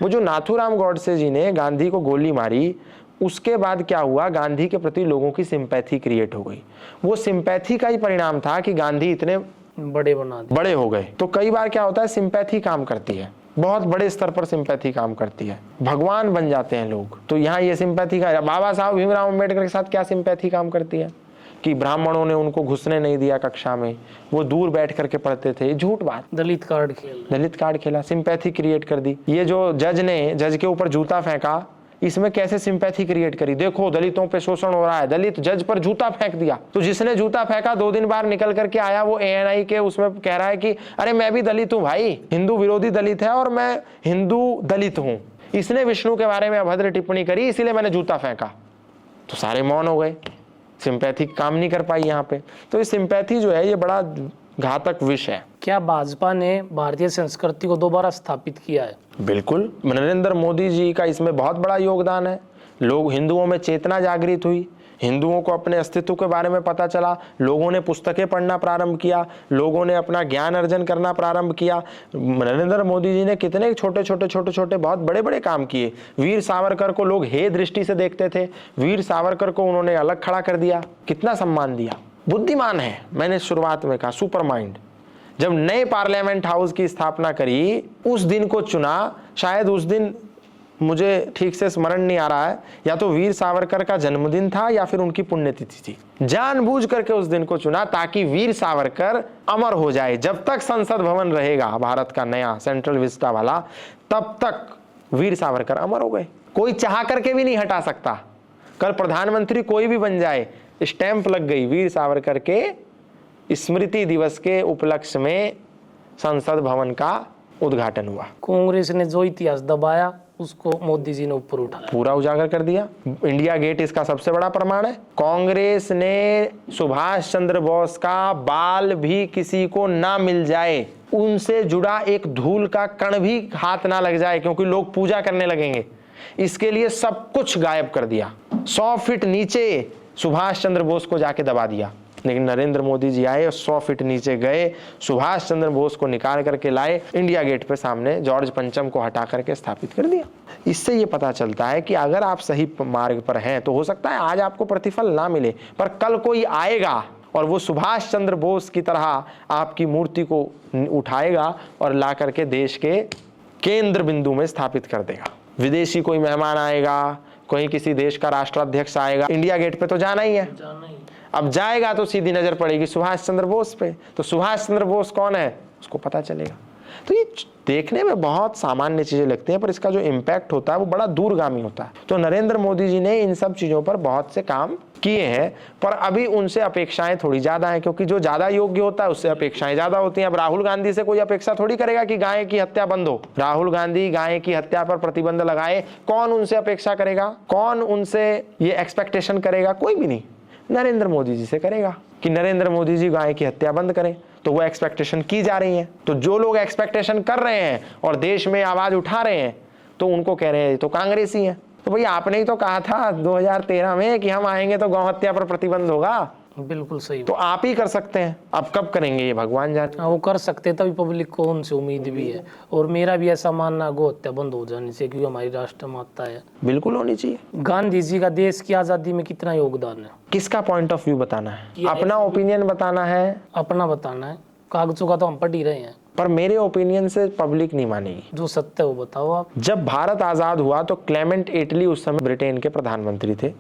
वो जो नाथूराम गॉडसे जी ने गांधी को गोली मारी, उसके बाद क्या हुआ, गांधी के प्रति लोगों की सिंपैथी क्रिएट हो गई। वो सिंपैथी का ही परिणाम था कि गांधी इतने बड़े हो गए। तो कई बार क्या होता है, सिंपैथी काम करती है, बहुत बड़े स्तर पर सिंपैथी काम करती है, भगवान बन जाते हैं लोग। तो यहाँ ये सिंपैथी का, बाबा साहब भीमराव अम्बेडकर के साथ क्या सिंपैथी काम करती है कि ब्राह्मणों ने उनको घुसने नहीं दिया कक्षा में, वो दूर बैठ करके पढ़ते थे, झूठ बात। दलित कार्ड खेला, सिंपैथी क्रिएट कर दी। ये जो जज के ऊपर जूता फेंका, इसमें कैसे सिंपैथी क्रिएट करी, देखो दलितों पे शोषण हो रहा है, दलित जज पर जूता फेंक दिया। तो जिसने जूता फेंका 2 दिन बाद निकल करके आया, वो ANI के उसमें कह रहा है कि अरे मैं भी दलित हूं भाई, हिंदू विरोधी दलित है और मैं हिंदू दलित हूं, इसने विष्णु के बारे में अभद्र टिप्पणी करी इसीलिए मैंने जूता फेंका। तो सारे मौन हो गए, सिंपैथी काम नहीं कर पाई यहाँ पे। तो ये सिंपैथी जो है ये बड़ा घातक विष है। क्या भाजपा ने भारतीय संस्कृति को दोबारा स्थापित किया है? बिल्कुल, नरेंद्र मोदी जी का इसमें बहुत बड़ा योगदान है। लोग, हिंदुओं में चेतना जागृत हुई, हिंदुओं को अपने अस्तित्व के बारे में पता चला, लोगों ने पुस्तकें पढ़ना प्रारंभ किया, लोगों ने अपना ज्ञान अर्जन करना प्रारंभ किया। नरेंद्र मोदी जी ने कितने छोटे बहुत बड़े बड़े काम किए। वीर सावरकर को लोग हे दृष्टि से देखते थे, वीर सावरकर को उन्होंने अलग खड़ा कर दिया, कितना सम्मान दिया। बुद्धिमान है, मैंने शुरुआत में कहा सुपर माइंड। जब नए पार्लियामेंट हाउस की स्थापना करी, उस दिन को चुना, शायद उस दिन मुझे ठीक से स्मरण नहीं आ रहा है, या तो वीर सावरकर का जन्मदिन था या फिर उनकी पुण्यतिथि थी। जानबूझ करके उस दिन को चुना ताकि वीर सावरकर अमर हो जाए। जब तक संसद भवन रहेगा भारत का नया सेंट्रल विस्टा वाला, तब तक वीर सावरकर अमर हो गए। कोई चाह करके भी नहीं हटा सकता। कल प्रधानमंत्री कोई भी बन जाए, स्टैंप लग गई, वीर सावरकर के स्मृति दिवस के उपलक्ष्य में संसद भवन का उद्घाटन हुआ। कांग्रेस ने जो इतिहास दबाया उसको मोदी जी ने ऊपर उठाया, पूरा उजागर कर दिया। इंडिया गेट इसका सबसे बड़ा प्रमाण है। कांग्रेस ने सुभाष चंद्र बोस का बाल भी किसी को ना मिल जाए, उनसे जुड़ा एक धूल का कण भी हाथ ना लग जाए, क्योंकि लोग पूजा करने लगेंगे, इसके लिए सब कुछ गायब कर दिया। 100 फीट नीचे सुभाष चंद्र बोस को जाके दबा दिया। लेकिन नरेंद्र मोदी जी आए, 100 फीट नीचे गए, सुभाष चंद्र बोस को निकाल करके लाए, इंडिया गेट पे सामने जॉर्ज पंचम को हटा करके स्थापित कर दिया। इससे ये पता चलता है कि अगर आप सही मार्ग पर हैं तो हो सकता है आज आपको प्रतिफल ना मिले, पर कल कोई आएगा और वो सुभाष चंद्र बोस की तरह आपकी मूर्ति को उठाएगा और ला करके देश के केंद्र बिंदु में स्थापित कर देगा। विदेशी कोई मेहमान आएगा, कोई किसी देश का राष्ट्राध्यक्ष आएगा, इंडिया गेट पे तो जाना ही है। अब जाएगा तो सीधी नजर पड़ेगी सुभाष चंद्र बोस पे, तो सुभाष चंद्र बोस कौन है उसको पता चलेगा। तो ये देखने में बहुत सामान्य चीजें लगती हैं, पर इसका जो इम्पैक्ट होता है वो बड़ा दूरगामी होता है। तो नरेंद्र मोदी जी ने इन सब चीजों पर बहुत से काम किए हैं, पर अभी उनसे अपेक्षाएं थोड़ी ज्यादा हैं, क्योंकि जो ज्यादा योग्य होता है उससे अपेक्षाएं ज्यादा होती हैं। अब राहुल गांधी से कोई अपेक्षा थोड़ी करेगा कि गाय की हत्या बंद हो, राहुल गांधी गाय की हत्या पर प्रतिबंध लगाए, कौन उनसे अपेक्षा करेगा, कौन उनसे ये एक्सपेक्टेशन करेगा? कोई भी नहीं, नरेंद्र मोदी जी से करेगा कि नरेंद्र मोदी जी गाय की हत्या बंद करें। तो वो एक्सपेक्टेशन की जा रही है। तो जो लोग एक्सपेक्टेशन कर रहे हैं और देश में आवाज उठा रहे हैं, तो उनको कह रहे हैं तो कांग्रेसी है। तो भैया आपने ही तो कहा था 2013 में कि हम आएंगे तो गौ हत्या पर प्रतिबंध होगा। बिल्कुल सही। तो आप ही कर सकते हैं, अब कब करेंगे ये भगवान जाने। वो कर सकते, तभी पब्लिक को उनसे उम्मीद भी है। और मेरा भी ऐसा मानना, गौ हत्या बंद हो जानी चाहिए, क्योंकि हमारी राष्ट्र माता है। बिल्कुल होनी चाहिए। गांधी जी का देश की आजादी में कितना योगदान है? किसका पॉइंट ऑफ व्यू बताना है? अपना ओपिनियन बताना है? अपना बताना है। कागजों का तो हम पढ़ ही रहे हैं। पर मेरे ओपिनियन से पब्लिक नहीं मानेगी। जो सत्य है वो बताओ आप। जब भारत आज़ाद हुआ तो क्लेमेंट एटली उस समय ब्रिटेन के प्रधानमंत्री थे।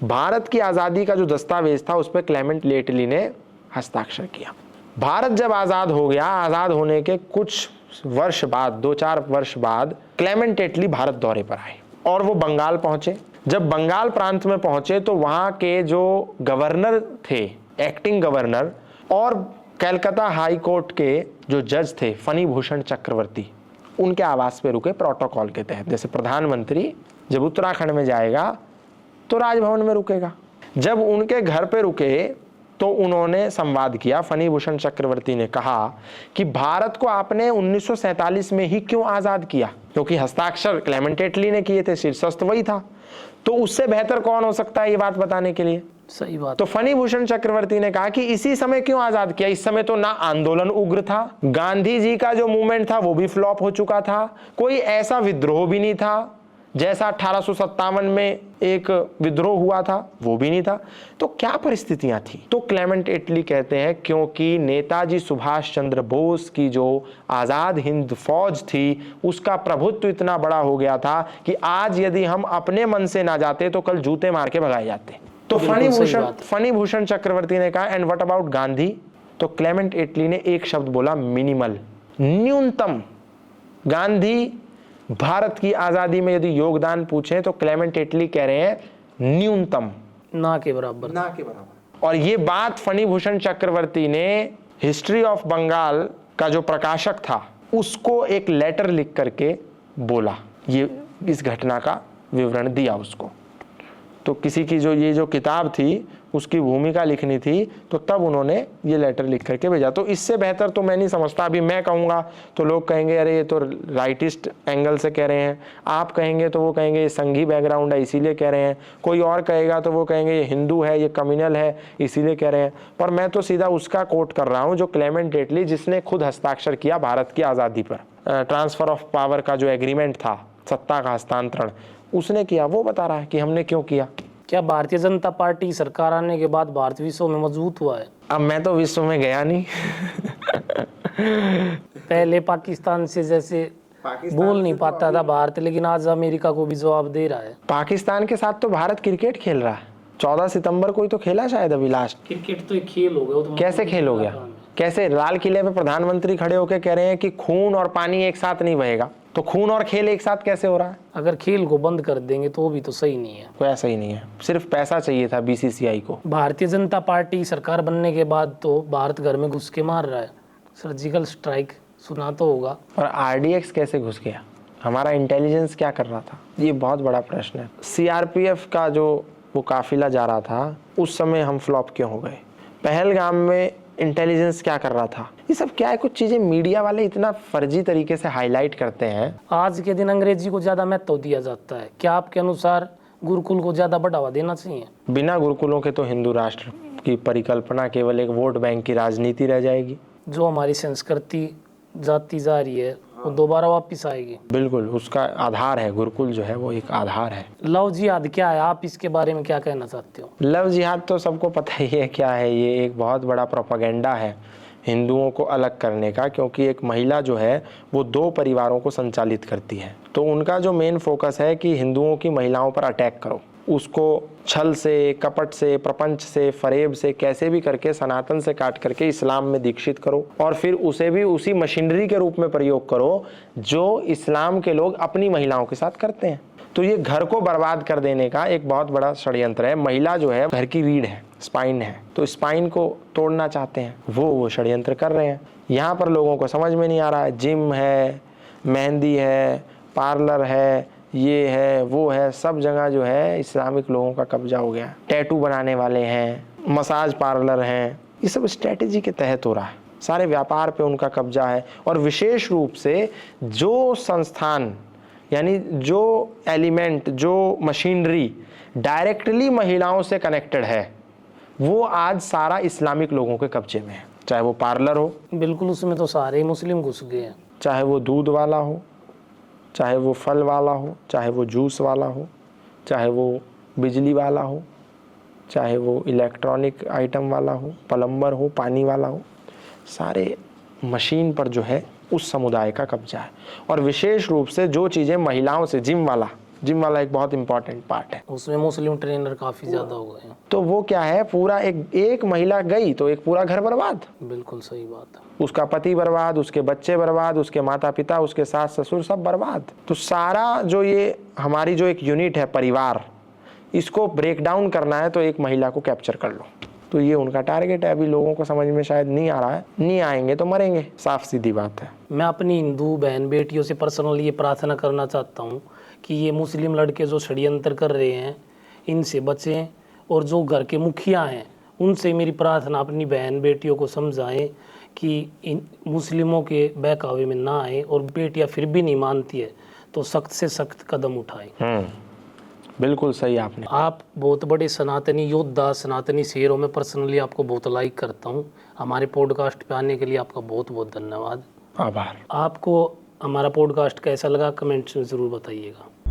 भारत की आज़ादी का जो दस्तावेज था उस पर क्लेमेंट एटली ने हस्ताक्षर किया। भारत जब आज़ाद हो गया, आज़ाद होने के कुछ वर्ष बाद, 2-4 वर्ष बाद, क्लेमेंट एटली भारत दौरे पर आए और वो बंगाल पहुंचे। जब बंगाल प्रांत में पहुंचे तो वहां के जो गवर्नर थे, एक्टिंग गवर्नर, और कलकत्ता हाई कोर्ट के जो जज थे फनी भूषण चक्रवर्ती, उनके आवास पे रुके प्रोटोकॉल के तहत। जैसे प्रधानमंत्री जब उत्तराखंड में जाएगा तो राजभवन में रुकेगा, जब उनके घर पे रुके तो उन्होंने संवाद किया। फनी भूषण चक्रवर्ती ने कहा कि भारत को आपने 1947 में ही क्यों आज़ाद किया, क्योंकि हस्ताक्षर क्लेमेंट एटली ने किए थे, शीर्षस्थ वही था, तो उससे बेहतर कौन हो सकता है ये बात बताने के लिए। सही बात। तो फनी भूषण चक्रवर्ती ने कहा कि इसी समय क्यों आज़ाद किया। इस समय तो ना आंदोलन उग्र था, गांधी जी का जो मूवमेंट था वो भी फ्लॉप हो चुका था, कोई ऐसा विद्रोह भी नहीं था जैसा 1857 में एक विद्रोह हुआ था, वो भी नहीं था। तो क्या परिस्थितियां थी। तो क्लेमेंट एटली कहते हैं क्योंकि नेताजी सुभाष चंद्र बोस की जो आज़ाद हिंद फौज थी उसका प्रभुत्व इतना बड़ा हो गया था कि आज यदि हम अपने मन से ना जाते तो कल जूते मार के भगाए जाते। तो फनी भूषण चक्रवर्ती ने कहा एंड व्हाट अबाउट गांधी। तो क्लेमेंट एटली ने एक शब्द बोला, मिनिमल, न्यूनतम। गांधी भारत की आजादी में यदि योगदान पूछे तो क्लेमेंट एटली कह रहे हैं न्यूनतम, ना के बराबर, ना के बराबर। और ये बात फनी भूषण चक्रवर्ती ने हिस्ट्री ऑफ बंगाल का जो प्रकाशक था उसको एक लेटर लिख करके बोला, ये इस घटना का विवरण दिया उसको। तो किसी की जो किताब थी उसकी भूमिका लिखनी थी, तो तब उन्होंने ये लेटर लिख करके भेजा। तो इससे बेहतर तो मैं नहीं समझता। अभी मैं कहूँगा तो लोग कहेंगे अरे ये तो राइटिस्ट एंगल से कह रहे हैं, आप कहेंगे तो वो कहेंगे ये संघी बैकग्राउंड है इसीलिए कह रहे हैं, कोई और कहेगा तो वो कहेंगे ये हिंदू है, ये कम्युनल है इसीलिए कह रहे हैं। पर मैं तो सीधा उसका कोट कर रहा हूँ जो क्लेमेंट एटली, जिसने खुद हस्ताक्षर किया भारत की आज़ादी पर, ट्रांसफ़र ऑफ पावर का जो एग्रीमेंट था, सत्ता का हस्तांतरण, उसने किया। वो बता रहा है कि हमने क्यों किया। क्या भारतीय जनता पार्टी सरकार आने के बाद भारत विश्व में मजबूत हुआ है? अब मैं तो विश्व में गया नहीं पहले पाकिस्तान से जैसे बोल नहीं पाता था भारत, लेकिन आज अमेरिका को भी जवाब दे रहा है। पाकिस्तान के साथ तो भारत क्रिकेट खेल रहा है। 14 सितंबर को ही तो खेला शायद अभी लास्ट। क्रिकेट तो एक खेल हो गया। तो कैसे खेल हो गया? कैसे? लाल किले पे प्रधानमंत्री खड़े होकर कह रहे हैं कि खून और पानी एक साथ नहीं बहेगा, तो खून और खेल एक साथ कैसे हो रहा है? अगर खेल को बंद कर देंगे तो भी तो सही नहीं है। कोई ऐसा ही नहीं है, सिर्फ पैसा चाहिए था बीसीसीआई को। भारतीय जनता पार्टी सरकार बनने के बाद तो भारत घर में घुस के मार रहा है, सर्जिकल स्ट्राइक सुना तो होगा। और आरडीएक्स कैसे घुस गया? हमारा इंटेलिजेंस क्या कर रहा था? ये बहुत बड़ा प्रश्न है। सीआरपीएफ का जो वो काफिला जा रहा था उस समय हम फ्लॉप क्यों हो गए? पहलगाम में इंटेलिजेंस क्या कर रहा था? ये सब क्या है? कुछ चीजें मीडिया वाले इतना फर्जी तरीके से हाईलाइट करते हैं। आज के दिन अंग्रेजी को ज्यादा महत्व दिया जाता है। क्या आपके अनुसार गुरुकुल को ज्यादा बढ़ावा देना चाहिए? बिना गुरुकुलों के तो हिंदू राष्ट्र की परिकल्पना केवल एक वोट बैंक की राजनीति रह जाएगी। जो हमारी संस्कृति जाती जा रही है वो दोबारा वापस आएगी। बिल्कुल, उसका आधार है गुरुकुल, जो है वो एक आधार है। लव जिहाद क्या है, आप इसके बारे में क्या कहना चाहते हो? लव जिहाद तो सबको पता ही है क्या है। ये एक बहुत बड़ा प्रोपेगेंडा है हिंदुओं को अलग करने का, क्योंकि एक महिला जो है वो 2 परिवारों को संचालित करती है। तो उनका जो मेन फोकस है कि हिंदुओं की महिलाओं पर अटैक करो, उसको छल से, कपट से, प्रपंच से, फरेब से, कैसे भी करके सनातन से काट करके इस्लाम में दीक्षित करो, और फिर उसे भी उसी मशीनरी के रूप में प्रयोग करो जो इस्लाम के लोग अपनी महिलाओं के साथ करते हैं। तो ये घर को बर्बाद कर देने का एक बहुत बड़ा षड्यंत्र है। महिला जो है घर की रीढ़ है, स्पाइन है, तो स्पाइन को तोड़ना चाहते हैं, वो षड्यंत्र कर रहे हैं। यहाँ पर लोगों को समझ में नहीं आ रहा है। जिम है, मेहंदी है, पार्लर है, ये है, वो है, सब जगह जो है इस्लामिक लोगों का कब्जा हो गया। टैटू बनाने वाले हैं, मसाज पार्लर हैं, ये सब स्ट्रेटेजी के तहत हो रहा है। सारे व्यापार पे उनका कब्जा है। और विशेष रूप से जो संस्थान, यानी जो एलिमेंट, जो मशीनरी डायरेक्टली महिलाओं से कनेक्टेड है, वो आज सारा इस्लामिक लोगों के कब्जे में है। चाहे वो पार्लर हो, बिल्कुल, उसमें तो सारे मुस्लिम घुस गए हैं। चाहे वो दूध वाला हो, चाहे वो फल वाला हो, चाहे वो जूस वाला हो, चाहे वो बिजली वाला हो, चाहे वो इलेक्ट्रॉनिक आइटम वाला हो, प्लम्बर हो, पानी वाला हो, सारे मशीन पर जो है उस समुदाय का कब्जा है। और विशेष रूप से जो चीज़ें महिलाओं से, जिम वाला एक बहुत इंपॉर्टेंट पार्ट है, उसमें मुस्लिम ट्रेनर काफ़ी ज़्यादा हो गए हैं। तो वो क्या है, पूरा एक महिला गई तो एक पूरा घर बर्बाद, बिल्कुल सही बात है। उसका पति बर्बाद, उसके बच्चे बर्बाद, उसके माता पिता, उसके सास ससुर सब बर्बाद। तो सारा जो ये हमारी जो एक यूनिट है परिवार, इसको ब्रेक डाउन करना है तो एक महिला को कैप्चर कर लो। तो ये उनका टारगेट है। अभी लोगों को समझ में शायद नहीं आ रहा है, नहीं आएंगे तो मरेंगे, साफ सीधी बात है। मैं अपनी हिंदू बहन बेटियों से पर्सनली ये प्रार्थना करना चाहता हूँ कि ये मुस्लिम लड़के जो षड्यंत्र कर रहे हैं इनसे बचें, और जो घर के मुखिया हैं उनसे मेरी प्रार्थना, अपनी बहन बेटियों को समझाएं कि इन मुस्लिमों के बहकावे में ना आए, और बेटियां फिर भी नहीं मानती है तो सख्त से सख्त कदम उठाएं। बिल्कुल सही आपने। आप बहुत बड़े सनातनी योद्धा, सनातनी शेरों में पर्सनली आपको बहुत लाइक करता हूं। हमारे पॉडकास्ट पे आने के लिए आपका बहुत बहुत धन्यवाद। आभार। आपको हमारा पॉडकास्ट कैसा लगा कमेंट्स में ज़रूर बताइएगा।